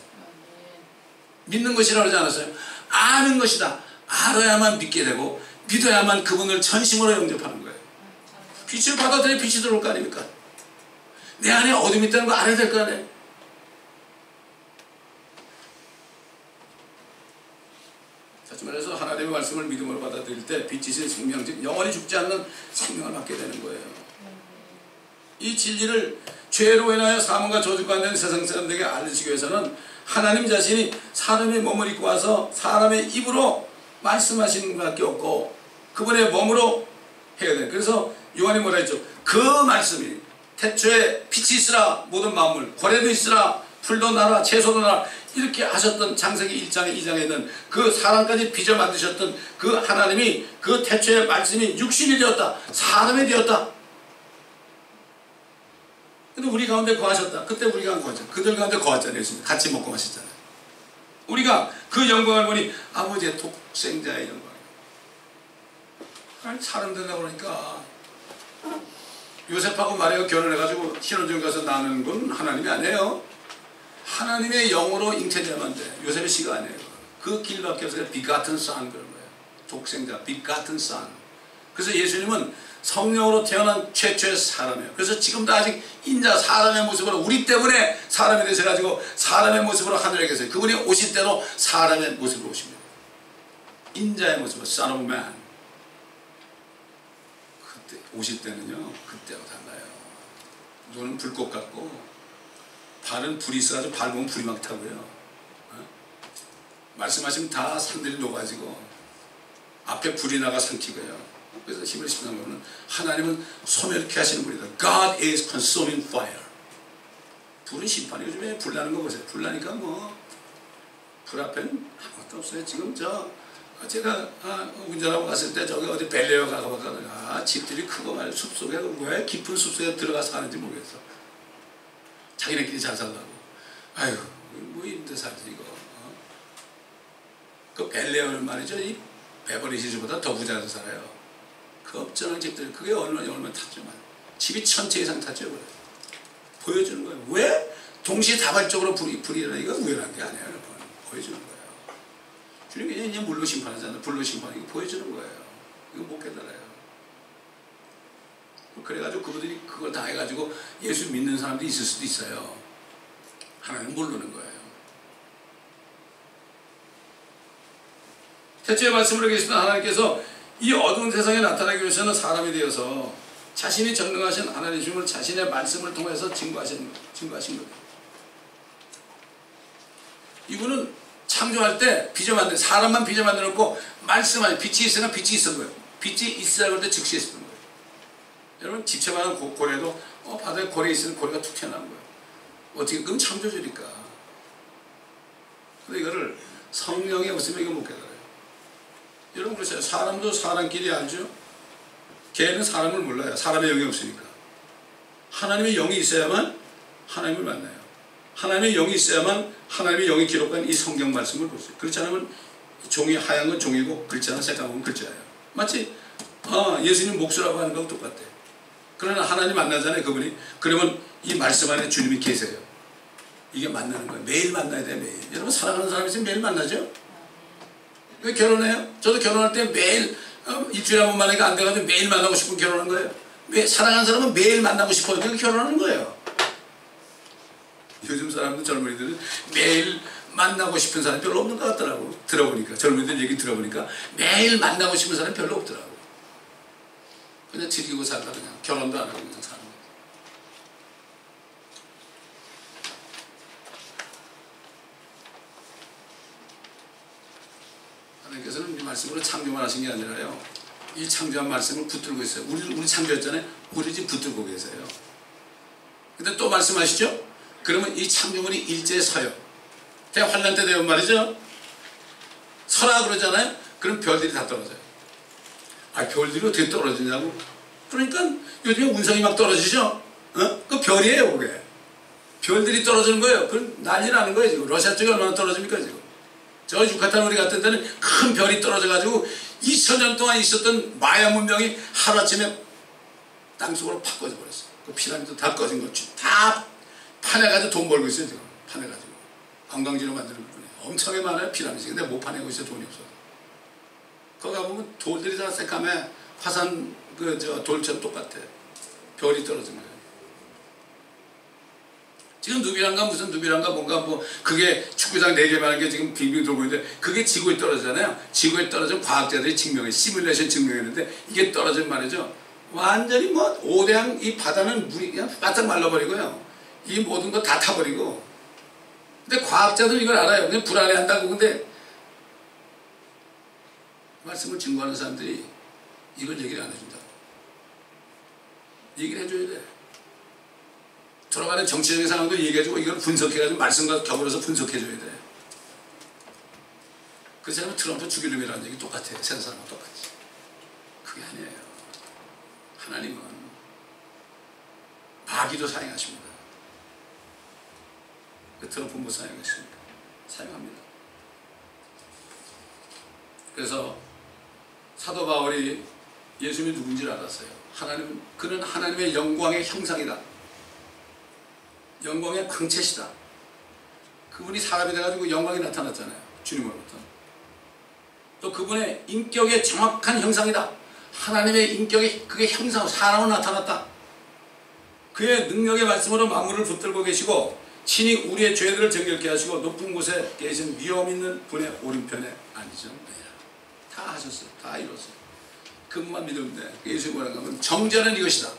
믿는 것이라 그러지 않았어요. 아는 것이다. 알아야만 믿게 되고 믿어야만 그분을 전심으로 영접하는 거예요. 빛을 받아들여 빛이 들어올 거 아닙니까? 내 안에 어둠이 있다는 거 알아야 될 거 아니에요. 다시 말해서 하나님의 말씀을 믿음으로 받아들일 때 빛이신 생명, 즉 영원히 죽지 않는 생명을 받게 되는 거예요. 이 진리를 죄로 인하여 사망과 저주가 안 되는 세상 사람들에게 알려주기 위해서는 하나님 자신이 사람의 몸을 입고 와서 사람의 입으로 말씀하시는 것밖에 없고 그분의 몸으로 해야 돼요. 그래서 요한이 뭐라 했죠? 그 말씀이 태초에 빛이 있으라 모든 만물, 고래도 있으라 풀도 나라 채소도 나라 이렇게 하셨던 창세기 1장 2장에 있는 그 사람까지 빚어 만드셨던 그 하나님이 그 태초의 말씀이 육신이 되었다. 사람이 되었다. 근데 우리 가운데 거하셨다. 그때 우리가 안 거하죠. 그들 가운데 거하잖아요. 예수님. 같이 먹고 마셨잖아요. 우리가 그 영광을 보니 아버지의 독생자의 영광이에요. 아니, 사람 된다고 그러니까 요셉하고 마리아가 결혼해가지고 신혼여행 가서 나는 건 하나님이 아니에요. 하나님의 영으로 잉태되면 돼. 요셉의 시가 아니에요. 그 길밖에 없어요. begotten son 그런 거예요. 독생자, begotten son. 그래서 예수님은 성령으로 태어난 최초의 사람이에요. 그래서 지금도 아직 인자 사람의 모습으로 우리 때문에 사람이 되셔가지고 사람의 모습으로 하늘에 계세요. 그분이 오실 때도 사람의 모습으로 오십니다. 인자의 모습으로 son of man. 그때 오실 때는요, 그때하고 달라요. 눈은 불꽃 같고 발은 불이 있어가지고 발 보면 불이 막 타고요. 말씀하시면 다 산들이 녹아지고 앞에 불이 나가 삼키고요. 그래서 히브리 13장은 하나님은 소멸케 하시는 분이다. God is consuming fire. 불은 심판이 요즘에 불 나는 거 보세요. 불 나니까 뭐 불 앞에는 아무것도 없어요. 지금 제가 운전하고 갔을 때 저기 어디 벨레어 가봐가 집들이 크고 말이야. 숲속에 왜 깊은 숲속에 들어가서 사는지 모르겠어. 자기네끼리 잘 살라고. 아유 뭐 힘들어 살지 이거. 그 벨레어는 말이죠. 이 베버리힐즈보다 더 부자로 살아요. 그 업전한 집들 그게 얼마 탔죠. 집이 1000채 이상 탔죠. 그래. 보여주는 거예요. 왜? 동시다발적으로 불이 일어나. 이거 우연한 게 아니에요. 여러분. 보여주는 거예요. 주님이 이제 물로 심판하잖아요. 불로 심판. 이거 보여주는 거예요. 이거 못 깨달아요. 그래가지고 그분들이 그걸 다 해가지고 예수 믿는 사람들이 있을 수도 있어요. 하나님 모르는 거예요. 태초의 말씀으로 계시던 하나님께서 이 어두운 세상에 나타나기 위해서는 사람이 되어서 자신이 전능하신 하나님이심을 자신의 말씀을 통해서 증거하신 거예요. 이분은 창조할 때 빚어 만든 사람만 빚어 만들어 놓고 말씀 안에 빛이 있으나 빛이 있었던 거예요. 빛이 있으라고 할 때 즉시 있었던 거예요. 여러분 집채만한 고래도 바다에 고래 있으면 고래가 툭 튀어나온 거예요. 어떻게 그건 창조주니까. 근데 이거를 성령이 없으면 이거 못 깨달아요. 여러분 그러세요. 사람도 사람끼리 알죠? 개는 사람을 몰라요. 사람의 영이 없으니까. 하나님의 영이 있어야만 하나님을 만나요. 하나님의 영이 있어야만 하나님의 영이 기록한 이 성경 말씀을 볼 수 있어요. 그렇지 않으면 종이 하얀 건 종이고 글자는 새까만 건 글자예요. 마치 예수님 목수라고 하는 거하고 똑같아요. 그러나 하나님 만나잖아요. 그분이. 그러면 이 말씀 안에 주님이 계세요. 이게 만나는 거예요. 매일 만나야 돼요. 매일. 여러분 사랑하는 사람이 있으면 매일 만나죠? 왜 결혼해요? 저도 결혼할 때 매일 일주일에 한 번 만나니까 안 돼가지고 매일 만나고 싶으면 결혼한 거예요. 사랑하는 사람은 매일 만나고 싶어요. 그러니까 결혼하는 거예요. 요즘 사람들 젊은이들은 매일 만나고 싶은 사람이 별로 없는 것 같더라고. 들어보니까 젊은이들 얘기 들어보니까 매일 만나고 싶은 사람이 별로 없더라고. 그냥 즐기고 살다 그냥 결혼도 안 하고 그냥 사는 거예요. 하나님께서는 이 말씀으로 창조만 하신 게 아니라요. 이 창조한 말씀을 붙들고 있어요. 우리 창조했잖아요. 우리 집 붙들고 계세요. 근데 또 말씀하시죠? 그러면 이 창조물이 일제에 서요. 대환란 때 되면 말이죠. 서라 그러잖아요. 그럼 별들이 다 떨어져요. 별들이 어떻게 떨어지냐고. 그러니까 요즘에 운석이 막 떨어지죠. 그 별이에요 그게. 별들이 떨어지는 거예요. 그럼 난리 나는 거예요 지금. 러시아 쪽에 얼마나 떨어집니까 지금. 저 유카탄 우리 같은 데는 큰 별이 떨어져가지고 2000년 동안 있었던 마야 문명이 하루아침에 땅속으로 팍 꺼져버렸어요. 그 피라미드 다 꺼진 거 다 파내가지고 돈 벌고 있어요 지금. 파내가지고 관광지로 만드는 부분이 엄청나게 많아요. 피라미드. 근데 못 파내고 있어요. 돈이 없어서. 거기 가보면 돌들이 다 새까매 화산 돌처럼 똑같아. 별이 떨어진 거예요. 지금 누비랑가 무슨 누비랑가 뭔가 그게 축구장 4개 말한 게 지금 빙빙 돌고 있는데 그게 지구에 떨어지잖아요. 지구에 떨어진 과학자들이 증명해 시뮬레이션 증명했는데 이게 떨어진 말이죠. 완전히 오대양 이 바다는 물이 그냥 바짝 말라버리고요. 이 모든 거 다 타버리고. 근데 과학자들 이걸 알아요. 그냥 불안해한다고. 근데 말씀을 증거하는 사람들이 이걸 얘기를 안 해준다고. 얘기를 해줘야 돼. 돌아가는 정치적인 상황도 얘기해주고 이걸 분석해가지고 말씀과 겹으로서 분석해줘야 돼. 그렇지 않으면 트럼프 죽일 놈이라는 얘기 똑같아요. 세상 사람과 똑같이. 그게 아니에요. 하나님은 마귀도 사용하십니다. 트럼프 못 사용했습니다. 사용합니다. 그래서 사도 바울이 예수님이 누군지 알았어요. 그는 하나님의 영광의 형상이다. 영광의 광채시다. 그분이 사람이 돼가지고 영광이 나타났잖아요. 주님으로부터. 또 그분의 인격의 정확한 형상이다. 하나님의 인격의 그게 형상, 사람으로 나타났다. 그의 능력의 말씀으로 만물을 붙들고 계시고 친히 우리의 죄들을 정결케 하시고 높은 곳에 계신 위엄 있는 분의 오른편에 앉으셨느니라. 다 하셨어요. 다 이뤘어요. 그분만 믿으면 돼. 예수님 뭐라고 하면 정죄는 이것이다.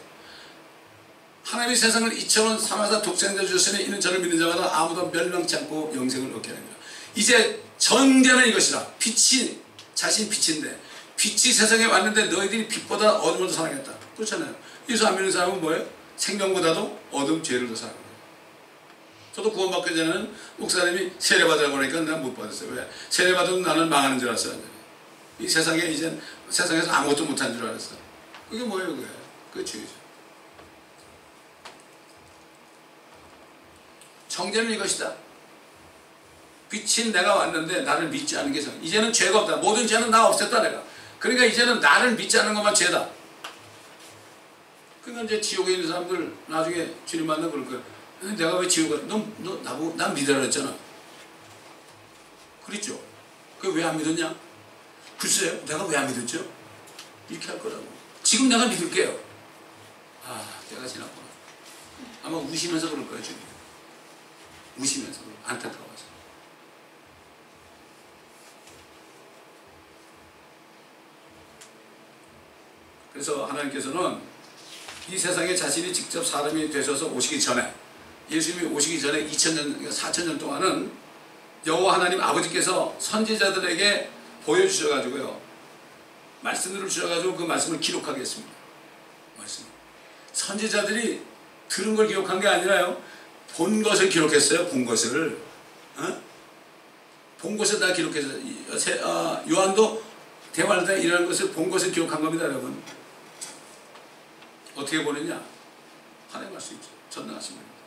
하나님이 세상을 이처럼 사랑하사 독생자 주셨으니 이는 저를 믿는 자마다 아무도 멸망치 않고 영생을 얻게 합니다. 이제 정죄는 이것이다. 빛이 자신 빛인데 빛이 세상에 왔는데 너희들이 빛보다 어둠을 더 사랑했다. 그렇잖아요. 예수 안 믿는 사람은 뭐예요? 생명보다도 어둠 죄를 더 사랑해요. 저도 구원받기 전에는 목사님이 세례받으라고 하니까 난 못 받았어요. 왜? 세례받으면 나는 망하는 줄 알았어요. 이 세상에 이제 세상에서 아무것도 못한 줄 알았어요. 그게 뭐예요? 그게? 그게 죄죠. 정죄는 이것이다. 빛인 내가 왔는데 나를 믿지 않는 게 정. 이제는 죄가 없다. 모든 죄는 나 없앴다 내가. 그러니까 이제는 나를 믿지 않는 것만 죄다. 그러니까 이제 지옥에 있는 사람들 나중에 주님 만나면 그럴 거야. 내가 왜 지옥에 너 나보고 난 믿으라 그랬잖아. 그랬죠. 그게 왜 안 믿었냐? 글쎄요. 내가 왜 안 믿었죠? 이렇게 할 거라고. 지금 내가 믿을게요. 아, 때가 지났구나. 아마 우시면서 그럴 거예요. 주님. 우시면서 안타까워서. 그래서 하나님께서는 이 세상에 자신이 직접 사람이 되셔서 오시기 전에 예수님이 오시기 전에 2000년, 4000년 동안은 여호와 하나님 아버지께서 선지자들에게 보여주셔가지고요. 말씀들을 주셔가지고 그 말씀을 기록하게 했습니다. 말씀. 선지자들이 들은 걸 기록한 게 아니라요. 본 것을 기록했어요. 본 것을. 본 것을 다 기록해서 요한도 대화를 다 일어난 것을 본 것을 기록한 겁니다. 여러분. 어떻게 보느냐? 하나님 알 수 있죠. 전능하신 분입니다.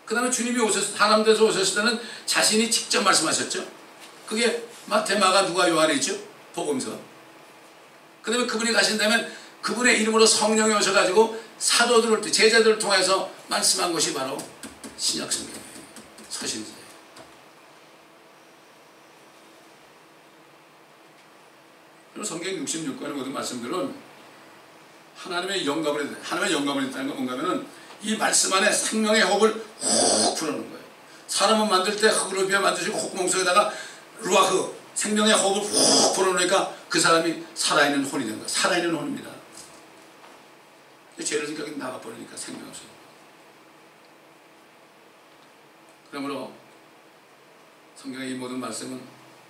그 다음에 주님이 사람 돼서 오셨을 때는 자신이 직접 말씀하셨죠. 그게 마태, 마가, 누가, 요한이죠. 복음서. 그 다음에 그분이 가신 다음에 그분의 이름으로 성령이 오셔가지고 사도들을, 제자들을 통해서 말씀한 것이 바로 신약 성경이에요. 서신서예요. 그리고 성경 66권의 모든 말씀들은 하나님의 영감을 했다는 건 뭔가 하면은 이 말씀 안에 생명의 호흡을 훅 불어넣는 거예요. 사람은 만들 때 흙으로 비워 만드시고 콧구멍 속에다가 루아흐, 생명의 호흡을 훅 불어넣으니까 그 사람이 살아있는 혼이 된 거예요. 살아있는 혼입니다. 죄를 지니까 나가버리니까 생명 없어요. 그러므로 성경의 이 모든 말씀은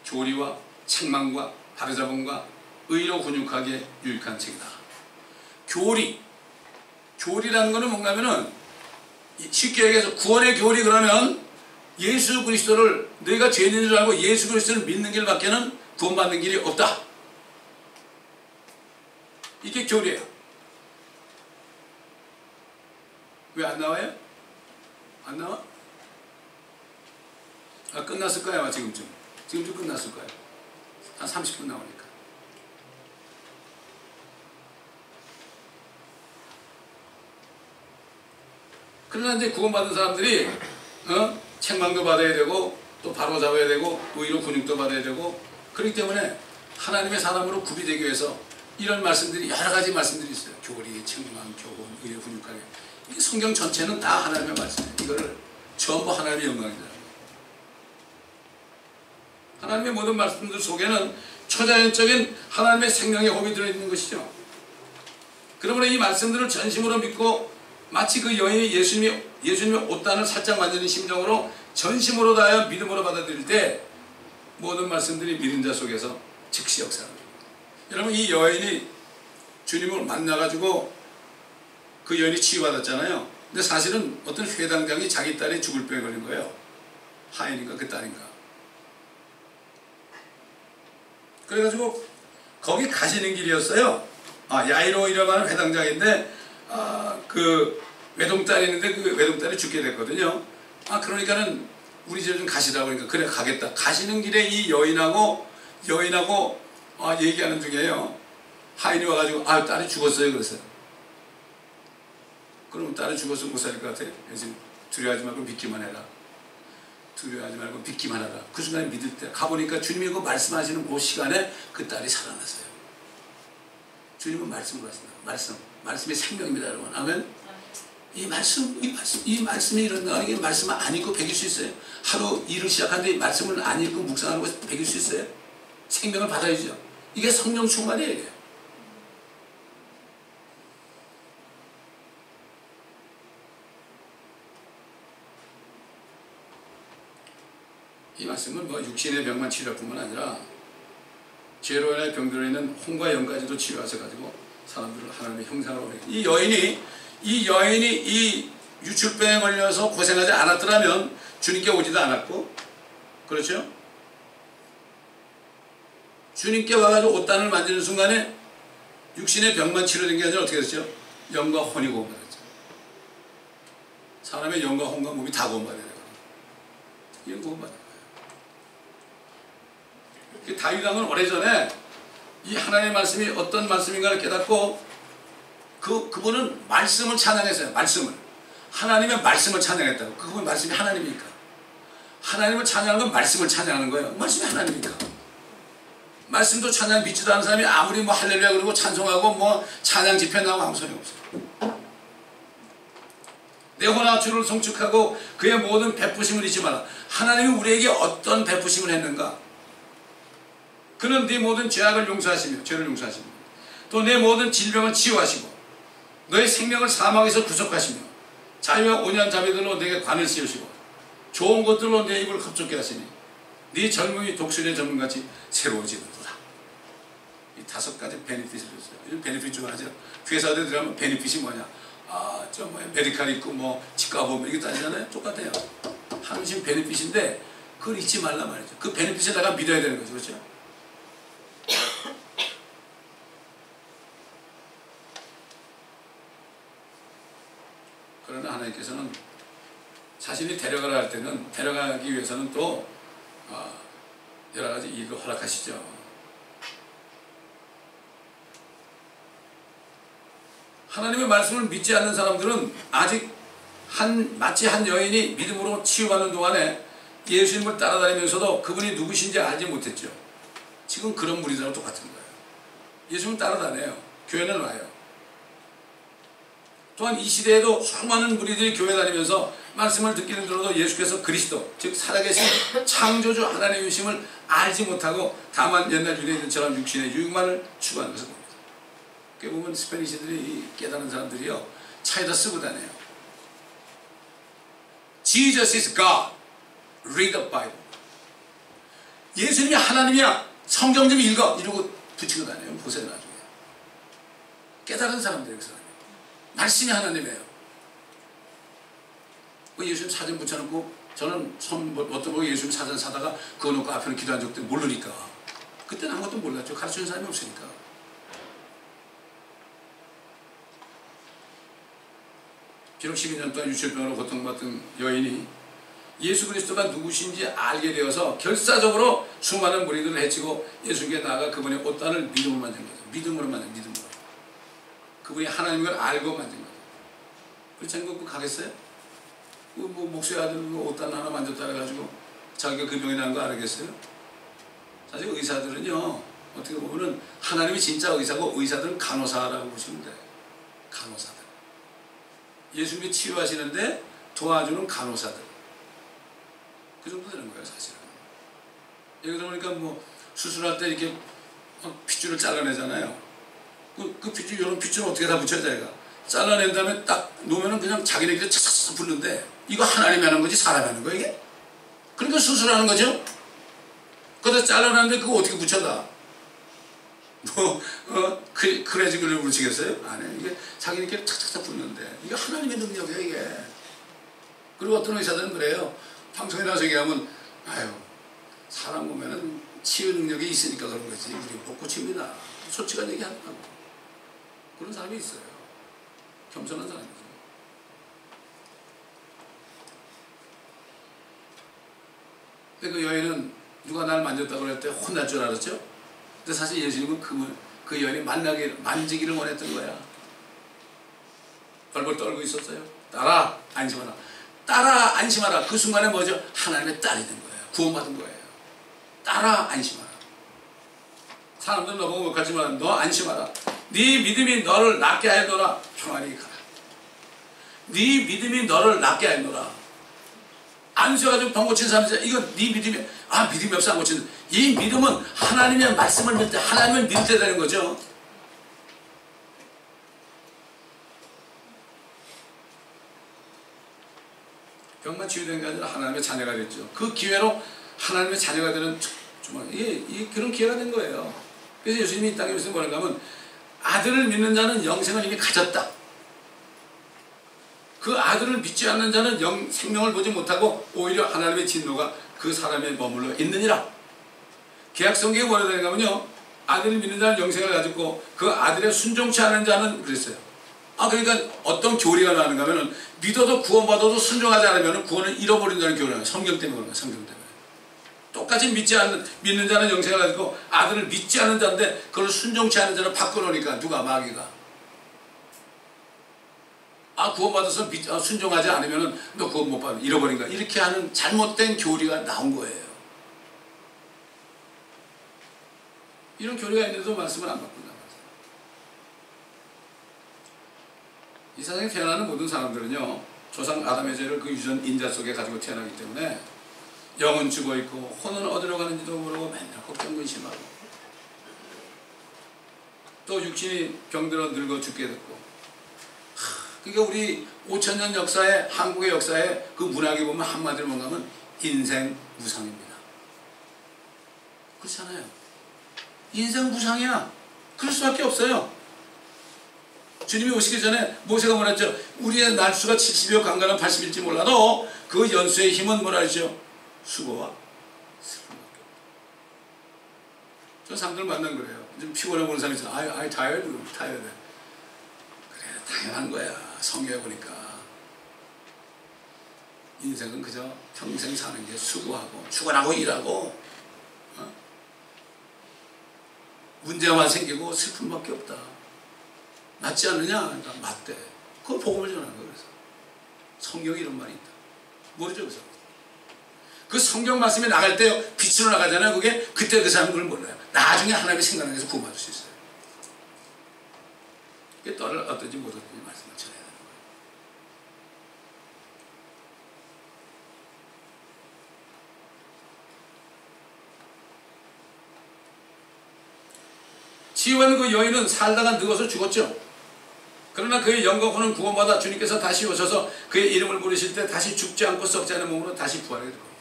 교리와 책망과 바르잡음과 의로 훈육하게 유익한 책이다. 교리라는 것은 뭔가 하면은 쉽게 얘기해서 구원의 교리 그러면 예수 그리스도를 너희가 죄인인 줄 알고 예수 그리스도를 믿는 길밖에는 구원받는 길이 없다. 이게 교리예요. 왜 안 나와요? 안 나와? 끝났을 거야. 지금쯤 끝났을 거야. 한 30분 나오니까. 그러나 이제 구원받은 사람들이 책망도 받아야 되고 또 바로 잡아야 되고 의로 근육도 받아야 되고 그렇기 때문에 하나님의 사람으로 구비되기 위해서 이런 말씀들이 여러 가지 말씀들이 있어요. 교리, 책망, 교훈, 의로 근육하게. 이 성경 전체는 다 하나님의 말씀이에요. 이거를 전부 하나님의 영광이다. 하나님의 모든 말씀들 속에는 초자연적인 하나님의 생명의 호흡이 들어있는 것이죠. 그러므로 이 말씀들을 전심으로 믿고 마치 그 여인이 예수님의 옷단을 살짝 만지는 심정으로 전심으로 다하여 믿음으로 받아들일 때 모든 말씀들이 믿은 자 속에서 즉시 역사합니다. 여러분 이 여인이 주님을 만나가지고 그 여인이 치유받았잖아요. 근데 사실은 어떤 회당장이 자기 딸이 죽을 병에 걸린 거예요. 하인인가 그 딸인가. 그래가지고 거기 가시는 길이었어요. 야이로 이라고 하는 회당장인데 그 외동딸이 있는데 그 외동딸이 죽게 됐거든요. 그러니까는 우리 집 좀 가시라고 그러니까 그래 가겠다. 가시는 길에 이 여인하고 얘기하는 중에요. 하인이 와가지고 딸이 죽었어요 그랬어요. 그럼 딸이 죽어서 못 살 것 같아. 지금 두려워하지 말고 믿기만 해라. 두려워하지 말고 믿기만 하라. 그 순간에 믿을 때 가보니까 주님이 그 말씀하시는 그 시간에 그 딸이 살아났어요. 주님은 말씀을 하신다. 말씀이 생명입니다 여러분. 아멘. 이 말씀이 이런다. 이게 말씀을 안 읽고 배길 수 있어요? 하루 일을 시작하는데 말씀을 안 읽고 묵상하고 배길 수 있어요? 생명을 받아야죠. 이게 성령 충만이에요. 이게. 이 말씀은 뭐 육신의 병만 치료할 뿐만 아니라 죄로 인해 병들어 있는 혼과 영까지도 치유하셔가지고 사람들을 하나님의 형상으로 보내요. 이 여인이 이 유출병에 걸려서 고생하지 않았더라면 주님께 오지도 않았고, 그렇죠? 주님께 와가지고 옷단을 만지는 순간에 육신의 병만 치료된 게 아니라 어떻게 됐죠? 영과 혼이 구원받았죠. 사람의 영과 혼과 몸이 다 구원받아야 되거든요. 이건 구원받아요. 다윗 왕은 오래전에 이 하나님의 말씀이 어떤 말씀인가를 깨닫고 그분은 말씀을 찬양했어요. 하나님의 말씀을 찬양했다고. 그분 말씀이 하나님이니까. 하나님을 찬양하는 건 말씀을 찬양하는 거예요. 말씀이 하나님이니까. 말씀도 찬양 믿지도 않는 사람이 아무리 뭐 할렐루야 그러고 찬송하고 뭐 찬양 집회 나오고 아무 소용 없어요. 내 혼과 주를 송축하고 그의 모든 베푸심을 잊지 마라. 하나님이 우리에게 어떤 베푸심을 했는가? 그는 네 모든 죄악을 용서하시며 죄를 용서하시며 또 내 모든 질병을 치유하시고 너의 생명을 사망에서 구속하시며 자유와 온유한 자비들로 내게 관을 씌우시고 좋은 것들로 내 입을 흡족게 하시니 네 젊음이 독수리의 젊음같이 새로워지는도다. 이 5가지 베네핏을 줬어요. 요즘 베네핏 좋아하죠. 회사들 들어가면 베네핏이 뭐냐? 메디칼 있고 뭐 치과 보면 이게 따지잖아요. 똑같아요. 항상 베네핏인데 그걸 잊지 말란 말이죠. 그 베네핏을 내가 믿어야 되는 거죠. 그렇죠? 그러나 하나님께서는 자신이 데려가라 할 때는 데려가기 위해서는 또 여러 가지 일을 허락하시죠. 하나님의 말씀을 믿지 않는 사람들은 아직 마치 한 여인이 믿음으로 치유하는 동안에 예수님을 따라다니면서도 그분이 누구신지 알지 못했죠. 지금 그런 무리들하고 똑같은 거예요. 예수님을 따라다녀요. 교회는 와요. 또한 이 시대에도 수많은 무리들이 교회 다니면서 말씀을 듣기는 들어도 예수께서 그리스도 즉 살아계신 창조주 하나님이심을 알지 못하고 다만 옛날 유대인들처럼 육신의 유익만을 추구하는 것을 봅니다. 그게 보면 스페니시들이 깨달은 사람들이요 차에다 쓰고 다녀요. Jesus is God. Read the Bible. 예수님이 하나님이야. 성경 좀 읽어. 이러고 붙이고 다녀요. 보세요 나중에. 깨달은 사람들이 그 사람이에요. 말씀이 하나님이에요. 예수님 사진 붙여놓고 저는 어떤 분이 예수님 사진 사다가 그거 놓고 앞에는 기도한 적도 모르니까 그때는 아무것도 몰랐죠. 가르치는 사람이 없으니까. 비록 12년 동안 유출병으로 고통받던 여인이 예수 그리스도가 누구신지 알게 되어서 결사적으로 수많은 무리들을 해치고 예수님께 나아가 그분의 옷단을 믿음으로 만든 거죠. 믿음으로. 그분이 하나님인 걸 알고 만든 거죠. 그렇지 않고 가겠어요? 뭐 목수의 아들 옷단 하나 만졌다 해가지고 자기가 그 병이 나는 거 알겠어요? 사실 의사들은요 어떻게 보면은 하나님이 진짜 의사고 의사들은 간호사라고 보시면 돼요. 간호사들. 예수님이 치유하시는데 도와주는 간호사들. 그 정도 되는 거예요 사실은. 예를 들어보니까 뭐 수술할 때 이렇게 핏줄을 잘라내잖아요. 그 핏줄, 이런 핏줄은 어떻게 다 붙여야 돼? 잘라낸 다음에 딱 놓으면은 그냥 자기네끼리 차차차 붙는데 이거 하나님이 하는 거지 사람이 하는 거야 이게? 그러니까 수술하는 거죠? 그러다 잘라냈는데 그거 어떻게 붙여다? 그래야지 그걸 붙이겠어요? 아니 이게 자기네끼리 착착착 붙는데 이게 하나님의 능력이야 이게. 그리고 어떤 의사들은 그래요. 방송에 나와서 얘기하면 아유 사람 보면은 치유 능력이 있으니까 그런 거지 우리 못 고칩니다. 솔직한 얘기 하더라고. 그런 사람이 있어요. 겸손한 사람이죠. 근데 그 여인은 누가 날 만졌다고 그럴 때 혼날 줄 알았죠? 근데 사실 예수님은 그 여인이 만지기를 원했던 거야. 벌벌 떨고 있었어요. 따라 안심하라. 따라 안심하라. 그 순간에 뭐죠? 하나님의 딸이 된 거예요. 구원받은 거예요. 따라 안심하라. 사람들은 너보고 못하지만 너 안심하라. 네 믿음이 너를 낫게 하였노라. 평안히 가라. 네 믿음이 너를 낫게 하였노라. 안수해가지고 병 고친 사람이 이거 네 믿음이 믿음이 없어 안 고친다. 이 믿음은 하나님의 말씀을 믿을 때 하나님을 믿을 때 되는 거죠. 병만 치유된 게 아니라 하나님의 자녀가 됐죠. 그 기회로 하나님의 자녀가 되는 정말 그런 기회가 된 거예요. 그래서 예수님이 이 땅에 무슨 뭐라고 하면 아들을 믿는 자는 영생을 이미 가졌다. 그 아들을 믿지 않는 자는 생명을 보지 못하고 오히려 하나님의 진노가 그 사람에 머물러 있느니라. 개약성경에 뭐라 되는가 하면요, 아들을 믿는 자는 영생을 가졌고 그 아들의 순종치 않은 자는 그랬어요. 그러니까 어떤 교리가 나는가 하면은 믿어도 구원받아도 순종하지 않으면 구원을 잃어버린다는 교리가 성경 때문에 그런 거예요. 성경 때문에. 똑같이 믿는 자는 영생을 가지고 아들을 믿지 않는 자인데 그걸 순종치 않는 자는 바꿔놓으니까 누가 마귀가 구원받아서 순종하지 않으면 너 구원 못 받아 잃어버린 거야. 이렇게 하는 잘못된 교리가 나온 거예요. 이런 교리가 있는데도 말씀을 안 바꾼다. 이 세상에 태어나는 모든 사람들은요, 조상 아담의 죄를 그 유전 인자 속에 가지고 태어나기 때문에 영은 죽어있고 혼은 어디로 가는지도 모르고 맨날 걱정 근심하고 또 육신이 병들어 늙어 죽게 됐고. 그러니까 우리 5000년 역사에, 한국의 역사에 그 문학에 보면 한마디로 뭔가 하면 인생 무상입니다. 그렇잖아요. 인생 무상이야. 그럴 수밖에 없어요. 주님이 오시기 전에 모세가 뭐라 했죠? 우리의 날수가 70여 강가는 80일지 몰라도 그 연수의 힘은 뭐라 했죠? 수고와 슬픔밖에 없다. 저 사람들 만난 거예요. 좀 피곤해 보는 사람이 있어요. I tired. 그래, 당연한 거야. 성경에 보니까 인생은 그저 평생 사는 게 수고하고 출근하고 일하고 문제만 생기고 슬픔밖에 없다. 맞지 않느냐? 그러니까 맞대. 그걸 복음을 전하는 거예요. 그래서 성경에 이런 말이 있다. 모르죠, 그래서 그 성경 말씀이 나갈 때 빛으로 나가잖아요. 그때 그 사람은 그걸 몰라요. 나중에 하나님의 생각을 해서 구원받을 수 있어요. 이게 또를 어떤지 못 어떤지 말씀을 전해야 되는 거예요. 치유한 그 여인은 살다가 늙어서 죽었죠. 그러나 그의 영과 혼은 구원받아 주님께서 다시 오셔서 그의 이름을 부르실 때 다시 죽지 않고 썩지 않은 몸으로 다시 부활하게 될 겁니다.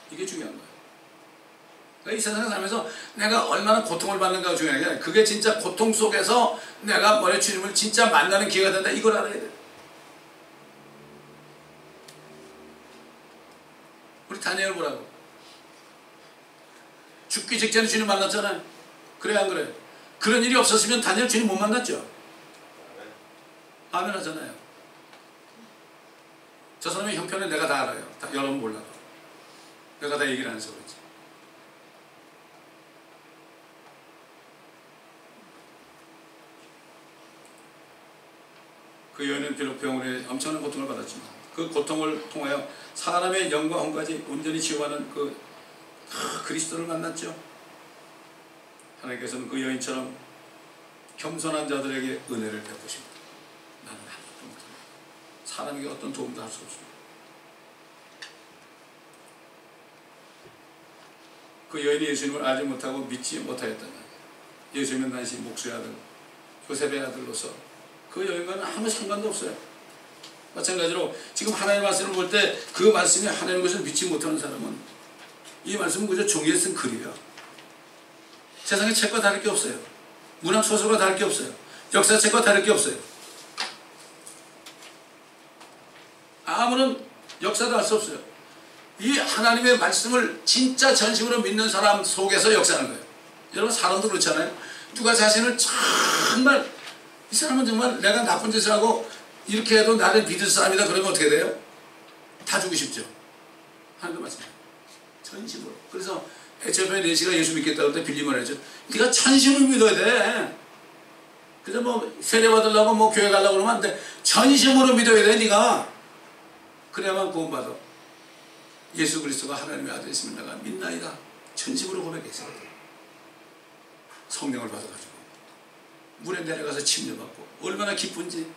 이게 중요한 거예요. 그러니까 이 세상에 살면서 내가 얼마나 고통을 받는가가 중요한 게 아니라 그게 진짜 고통 속에서 내가 뭐래 주님을 진짜 만나는 기회가 된다. 이걸 알아야 돼요. 우리 다니엘 보라고. 죽기 직전에 주님 만났잖아요. 그래 안 그래? 그런 일이 없었으면 다니엘 주님 못 만났죠. 아멘 하잖아요. 저 사람의 형편은 내가 다 알아요. 여러분 몰라도. 내가 다 얘기를 안 해서 그렇지. 그 여인은 비록 병원에 엄청난 고통을 받았지만 그 고통을 통하여 사람의 영과 혼까지 온전히 치유하는 그리스도를 만났죠. 하나님께서는 그 여인처럼 겸손한 자들에게 은혜를 베푸십니다. 나는 아무것도 못합니다. 사람에게 어떤 도움도 할 수 없습니다. 그 여인이 예수님을 알지 못하고 믿지 못하였다면 예수님은 당시 목수의 아들, 요셉의 아들로서 그 여인과는 아무 상관도 없어요. 마찬가지로 지금 하나님의 말씀을 볼 때 그 말씀이 하나님의 것을 믿지 못하는 사람은 이 말씀은 그저 종이에 쓴 글이에요. 세상의 책과 다를 게 없어요. 문학 소설과 다를 게 없어요. 역사책과 다를 게 없어요. 아무런 역사도 할 수 없어요. 이 하나님의 말씀을 진짜 전심으로 믿는 사람 속에서 역사하는 거예요. 여러분 사람도 그렇잖아요. 누가 자신을 정말 이 사람은 정말 내가 나쁜 짓을 하고 이렇게 해도 나를 믿을 사람이다 그러면 어떻게 돼요? 다 주고 싶죠. 하나님도 마찬가지. 전심으로. 그래서 에티오피아 내시가 예수 믿겠다고 할 때 빌림을 하죠. 네가 전심으로 믿어야 돼. 그래서 뭐 세례 받으려고 뭐 교회 가려고 그러면 안 돼. 전심으로 믿어야 돼. 네가. 그래야만 구원받아. 예수 그리스도가 하나님의 아들이심을 내가 믿나이다. 전심으로 고백했어요. 성령을 받아가지고 물에 내려가서 침례받고 얼마나 기쁜지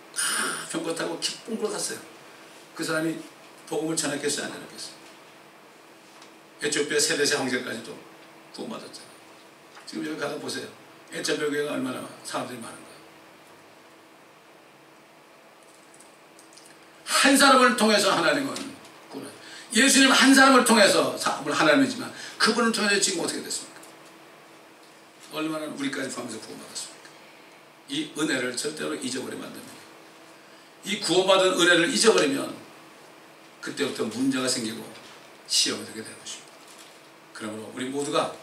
병거 타고 기쁨으로 갔어요. 그 사람이 복음을 전했겠어요? 안 전했겠어요? 에티오피아 세대세 황제까지도 구원받았잖아요. 지금 여기 가서 보세요. 에티오피아 교회가 얼마나 사람들이 많은가. 한 사람을 통해서 하나님은 구원. 예수님 한 사람을 통해서 하나님이지만 그분을 통해서 지금 어떻게 됐습니까? 얼마나 우리까지 포함해서 구원받았습니까? 이 은혜를 절대로 잊어버리면 안 됩니다. 이 구원받은 은혜를 잊어버리면 그때부터 문제가 생기고 시험이 되게 되는 것입니다. 그러므로 우리 모두가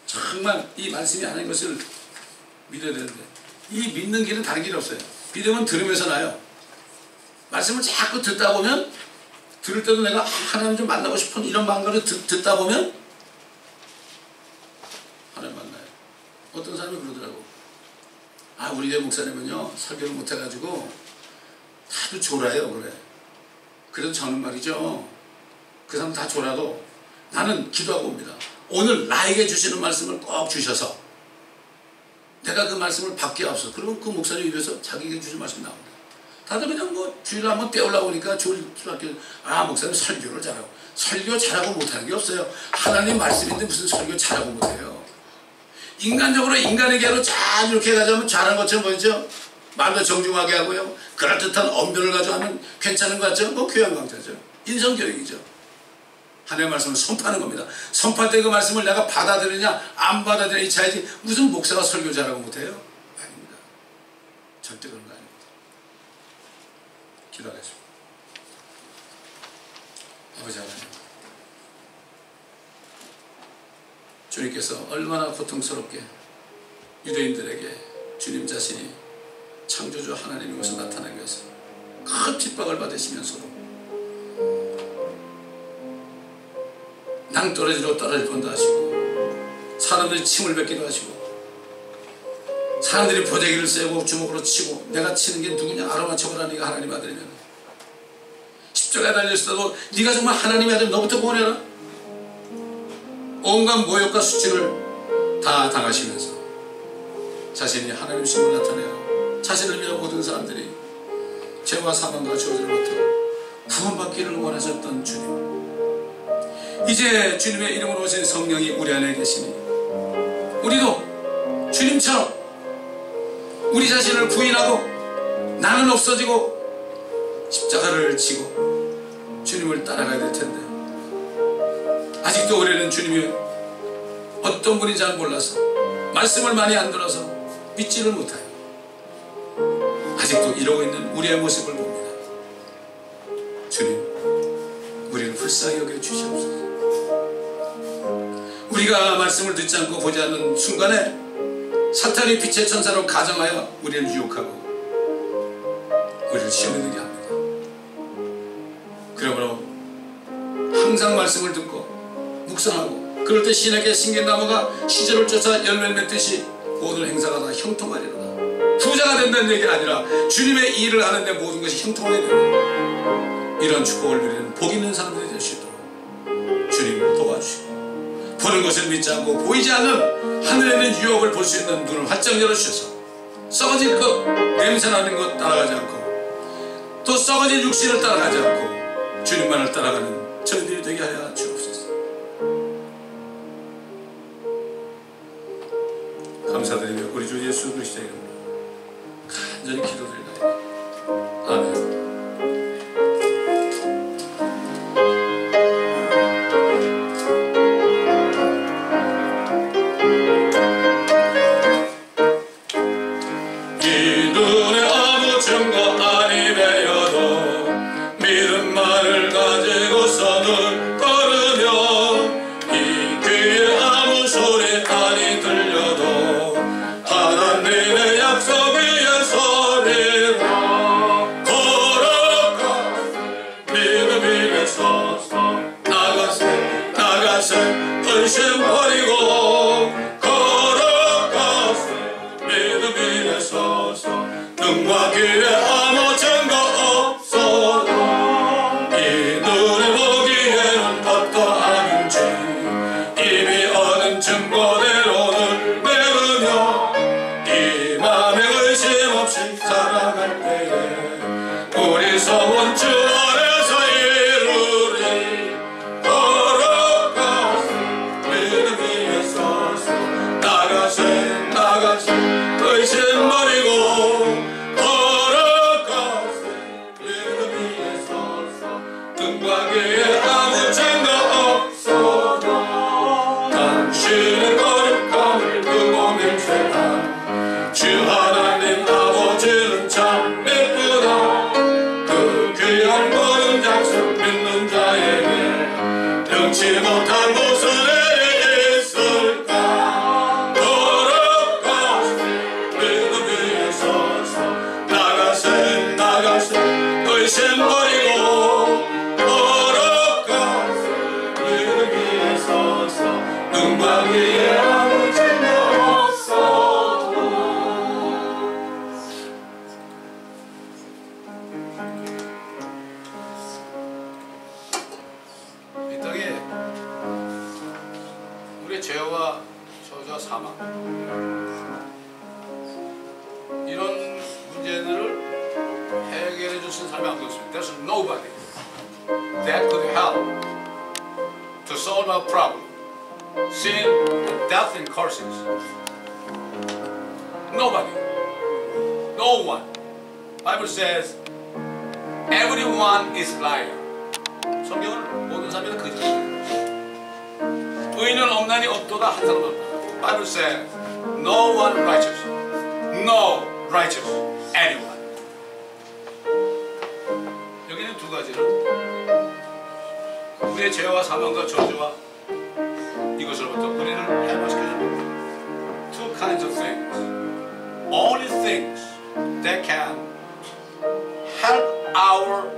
정말 이 말씀이 아닌 것을 믿어야 되는데 이 믿는 길은 다른 길이 없어요. 믿음은 들으면서 나요. 말씀을 자꾸 듣다 보면 들을 때도 내가 하나님 좀 만나고 싶은 이런 마음으로 듣다 보면 하나님 만나요. 어떤 사람이 그러더라고. 아, 우리 집 목사님은요 설교를 못해가지고 다들 졸아요. 그래. 그래도 저는 말이죠, 그 사람 다 졸아도 나는 기도하고 옵니다. 오늘 나에게 주시는 말씀을 꼭 주셔서 내가 그 말씀을 받게 없어. 그러면 그 목사님 입에서 자기에게 주신 말씀이 나옵니다. 다들 그냥 뭐 주일을 한번 떼우려고 하니까 주일 수밖에. 아, 목사님 설교를 잘하고. 설교 잘하고 못하는 게 없어요. 하나님 말씀인데 무슨 설교 잘하고 못해요. 인간적으로 인간에게 하러 잘 이렇게 가자면 잘하는 것처럼 보이죠. 말도 정중하게 하고요. 그럴듯한 언변을 가지고 하면 괜찮은 것 같죠. 뭐 교양 강좌죠. 인성교육이죠. 하나님의 말씀을 선포하는 겁니다. 선포할 때 그 말씀을 내가 받아들이냐 안 받아들이냐 이 차이지 무슨 목사가 설교 잘하고 못해요? 아닙니다. 절대 그런 거 아닙니다. 기도하겠습니다. 아버지 하나님, 주님께서 얼마나 고통스럽게 유대인들에게 주님 자신이 창조주 하나님의 것을 나타나기 위해서 큰 핍박을 받으시면서도 낭떠러지로 떨어질 뻔도 하시고 사람들이 침을 뱉기도 하시고 사람들이 보재기를 쐬고 주먹으로 치고 내가 치는 게 누구냐 알아맞혀보라. 네가 하나님 아들이면 십자가에 달렸을 때도 네가 정말 하나님의 아들 너부터 구원해라. 온갖 모욕과 수치를 다 당하시면서 자신이 하나님 신을 나타내어 자신을 믿어 모든 사람들이 죄와 사망과 저주를 받아 구원받기를 원하셨던 주님, 이제 주님의 이름으로 오신 성령이 우리 안에 계시니 우리도 주님처럼 우리 자신을 부인하고 나는 없어지고 십자가를 지고 주님을 따라가야 될 텐데 아직도 우리는 주님이 어떤 분인지 잘 몰라서 말씀을 많이 안 들어서 믿지를 못해요. 아직도 이러고 있는 우리의 모습을 봅니다. 주님, 우리를 불쌍히 여겨 주시옵소서. 우리가 말씀을 듣지 않고 보지 않는 순간에 사탄이 빛의 천사로 가정하여 우리를 유혹하고 우리를 시험에 들게 합니다. 그러므로 항상 말씀을 듣고 묵상하고 그럴 때 신에게 신경나무가 시절을 쫓아 열매를 맺듯이 모든 행사가 다 형통하리로다. 부자가 된다는 얘기가 아니라 주님의 일을 하는데 모든 것이 형통하게 되는 이런 축복을 누리는 복 있는 사람들이 될 수 있도록 주님 도와주시고 보는 것을 믿지 않고 보이지 않는 하늘에 있는 유혹을 볼 수 있는 눈을 활짝 열어주셔서 썩어질 것, 냄새나는 것 따라가지 않고 또 썩어질 육신을 따라가지 않고 주님만을 따라가는 저희들이 되게 하여 주옵소서. 감사드리며 우리 주 예수 그리스도의 이름으로 간절히 기도드리나이다. 아멘. 하나님의 약속 위에 서리라. 나가세 의심 버리고 걸어가세 믿음 위에 서서 눈과 귀에 아무 증거 없어도 이 눈이 보기에는 어떠한지 이미 얻은 증거대로는 내으며 이 맘에 의심 없이 살아갈 때에 우리 소원 주 안에서 이루리 걸어가세 믿음 위에 서서 나가세 의심 버리고 걸어가세 믿음 위에 서서 눈과 귀에 아무 증거 없어도 당신의 거룩함을 두고 맹세한 주 하나님 아버지는 참 예쁘다 그 귀한 거룩 약속 믿는 자에게 능치 못한 곳은 있을까 걸어가세 믿음 위에 서서 나가세 의심 버리고 걸어가세 믿음 위에 서서 눈과 귀에 아무 증거 없어도 이 땅에 우리의 죄와 저주와 사망 이런 문제들을 해결해 줄 수 있는 사람이 아무도 없습니다. There's nobody that could help to solve our problem. Sin, death, and curses. Nobody. No one. Bible says everyone is liar. 성경은 모든 사람이 거짓말이에요. 의인은 없나니 없도다 한 사람도 없다. Bible says no one righteous. No righteous. Anyone. 여기는 두 가지는 우리의 죄와 사망과 저주와 이것으로부터 우리를 해방시켜줍니다. Two kinds of things. Only things that can help our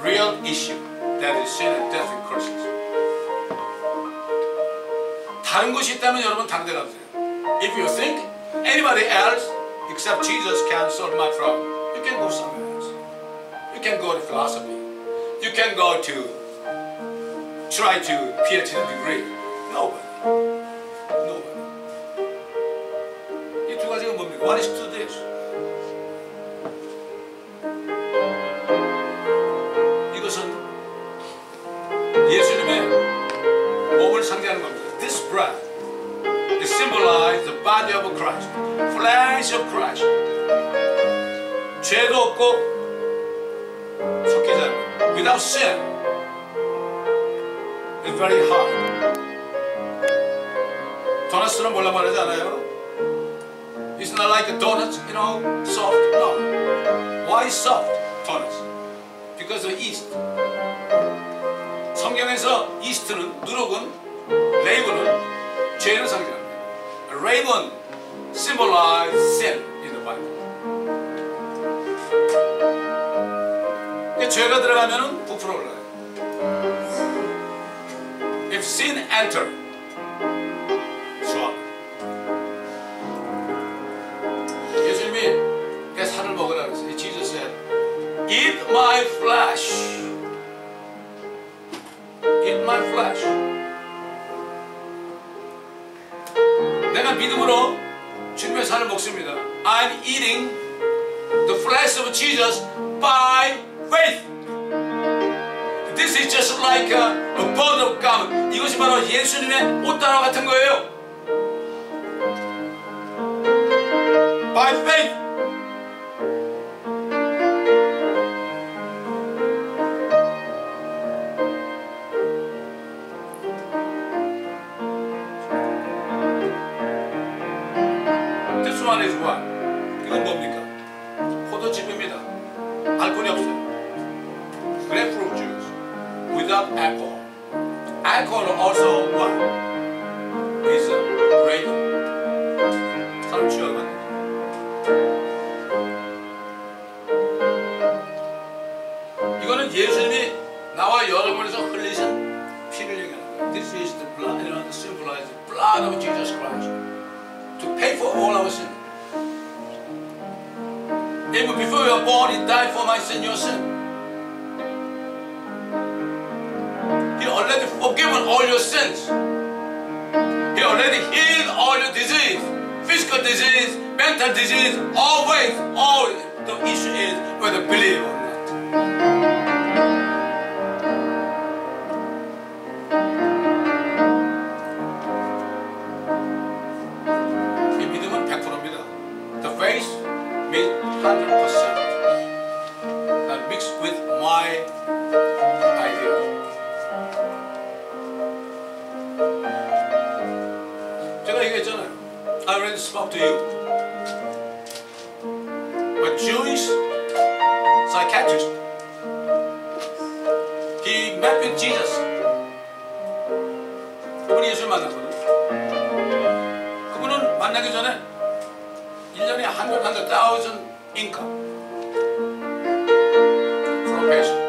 real issue, that is sin and death and curses. 다른 것이 있다면 여러분 당대감세요. If you think anybody else except Jesus can solve my problem, you can go somewhere else. You can go to philosophy. You can go to try to PhD degree. Nobody. Nobody. 이 두 가지가 뭡니까? What is to this? 이것은 예수님의 몸을 상징하는 겁니다. This bread is symbolized the body of Christ, flesh of Christ. 죄도 없고 섞이지 않는 without sin. It's very hard. 도넛은 몰라 말하지 않아요? It's not like a donut, you know, soft. No. Why soft donuts? Because of yeast. 성경에서 yeast는 누룩은 레이븐은 죄를 상징합니다. Raven symbolizes sin in the Bible. 죄가 들어가면은 부풀어 올라요. If sin enter, 수학. 예수님이 살을 먹으라 그랬어요. Jesus said, "Eat my flesh." Eat my flesh. 내가 믿음으로 주님의 살을 먹습니다. I'm eating the flesh of Jesus by faith. This is just like a bond of God. 이것이 바로 예수님의 옷단화 같은 거예요. By faith. This one is what? 이건 뭡니까? 포도즙입니다. 알코올이 없어요. Grapefruit juice without alcohol. Alcohol also what? Is a grape. 사람 취하면 안 돼. 이거는 예수님이 나와 여러분에서 흘리신 피를 얘기하는 거예요. This is the blood, you know, the symbolized blood of Jesus Christ to pay for all our sin. Even before you were born, He died for my sin, your sin. He already forgiven all your sins. He already healed all your disease, physical disease, mental disease, always. All the issue is whether you believe or not. 이 믿음은 100%입니다. The faith means 100%. That mixed with my idea. 제가 얘기했잖아요. I already spoke to you. A Jewish psychiatrist. He met with Jesus. 그분이 예수를 만났거든요. 그분은 만나기 전에 1년에 100,000 income from a patient.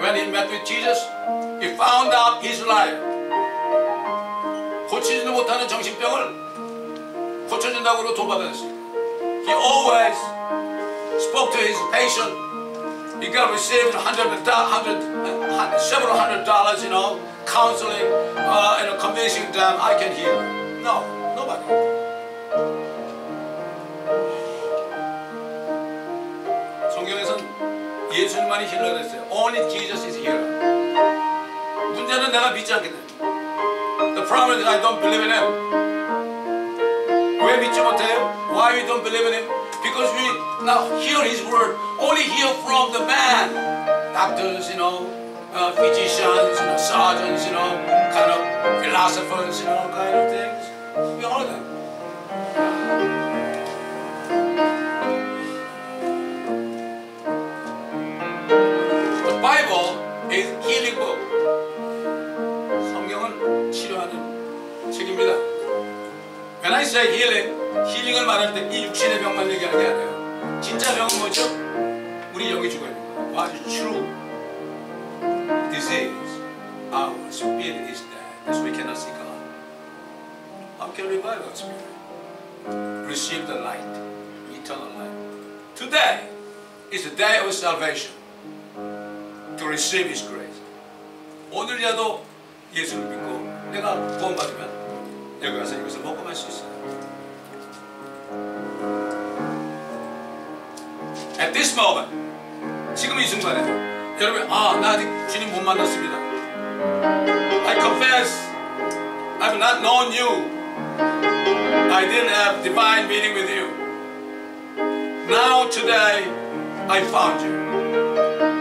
When he met with Jesus, he found out his life. 고치지도 못하는 정신병을 고쳐준다고 돈 받았어요. He always spoke to his patient. He got received several $100, you know, counseling, and convincing them I can heal. No, nobody. 성경에서는 예수님만이 힐러가 됐어요. Only Jesus is healer. 문제는 내가 믿지 않게 돼. The problem is I don't believe in him. 왜 믿지 못해요? Why we don't believe in him? Because we now hear his word, only hear from the man. Doctors, you know, physicians, you know, surgeons, you know, kind of philosophers, you know, kind of things. We all them. The Bible is healing book. 성경은 치료하는 책입니다. When I say healing, 힐링을 말할 때 이 육신의 병만 얘기하는 게 아니에요. 진짜 병은 뭐죠? 우리 영이 죽어 있는 거예요. What is true disease? Our spirit is dead. That's why we cannot see God. How can we revive our spirit? Receive the light, eternal light. Today is the day of salvation. To receive His grace. 오늘이라도 예수를 믿고 내가 구원받으면 여기 와서 이것을 먹고 말 수 있어요. At this moment, 지금 이 순간에 여러분, 나 아직 주님 못 만났습니다. I confess, I've not known you. I didn't have divine meeting with you. Now, today, I found you.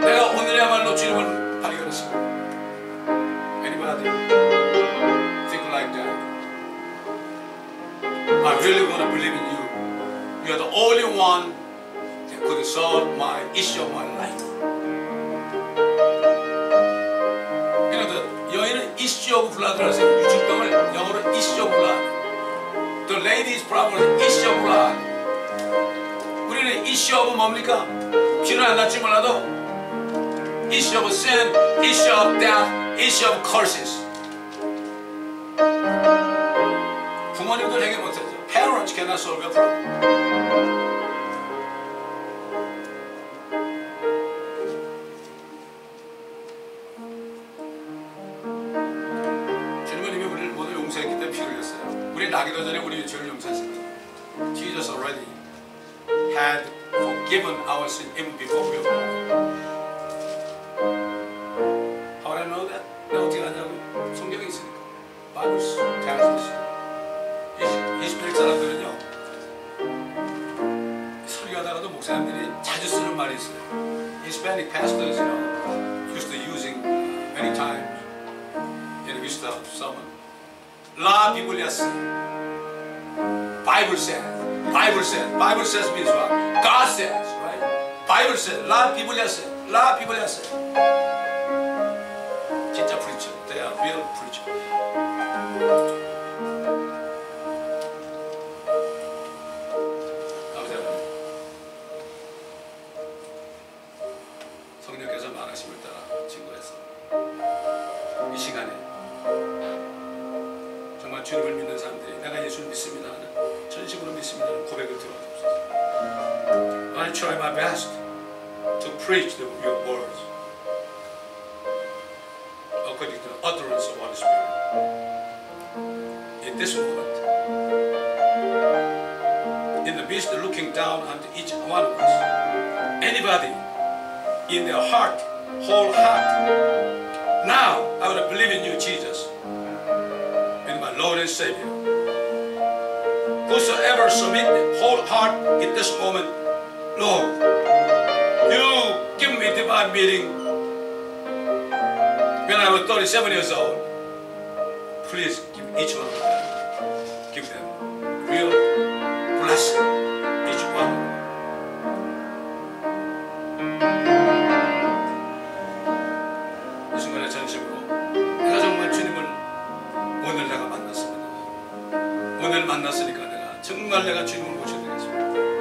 내가 오늘야말로 주님을 발견했습니다. Anybody think like that? I really want to believe in you. You are the only one that could solve my issue of my life. You know, the 여인은 issue of blood라고 해서 유축병을 영어로 issue of blood. The lady's problem is issue of blood. 우리는 issue of 뭡니까? 피는 안 났지 몰라도 issue of sin, issue of death, issue of curses. 부모님들 해결 못하죠. Parents cannot solve your problem. 주님은 이미 우리를 모두 용서했기 때문에 피 흘렸어요. 우리 나기도 전에 우리 죄를 용서했습니다. Jesus already had forgiven our sin even before we were born. How do I know that? 내가 어떻게 아냐고? 성경에 있으니까. Bible tells us. 21일 사람들은요, 설교하다가도 목사님들이 자주 쓰는 말이 있어요. Hispanic pastors, you know, used to using many times in the midst of sermon. La Biblia says. Bible says. Bible says. Bible says means what? God says, right? Bible says. La Biblia says. La Biblia says. 진짜 preacher. They are real preacher. 성령께서 말하심을 따라 주님을 믿는 사람들이 내가 예수를 믿습니다 하는 전심으로 믿습니다 하는 고백을 들어주옵소서. I try my best to preach your words according to the utterance of Holy Spirit. In this moment, in the midst of looking down on each one of us, anybody in their heart, whole heart, now I want to believe in you, Jesus, in my Lord and Savior. Whosoever submit their whole heart in this moment, Lord, you give me divine meaning when I was 37 years old. Please give each one of them, give them real blessing, each one. 이 순간에 전심으로 내가 정말 주님을 오늘 내가 만났습니다. 오늘 만났으니까 내가 정말 내가 주님을 모셔드리겠습니다.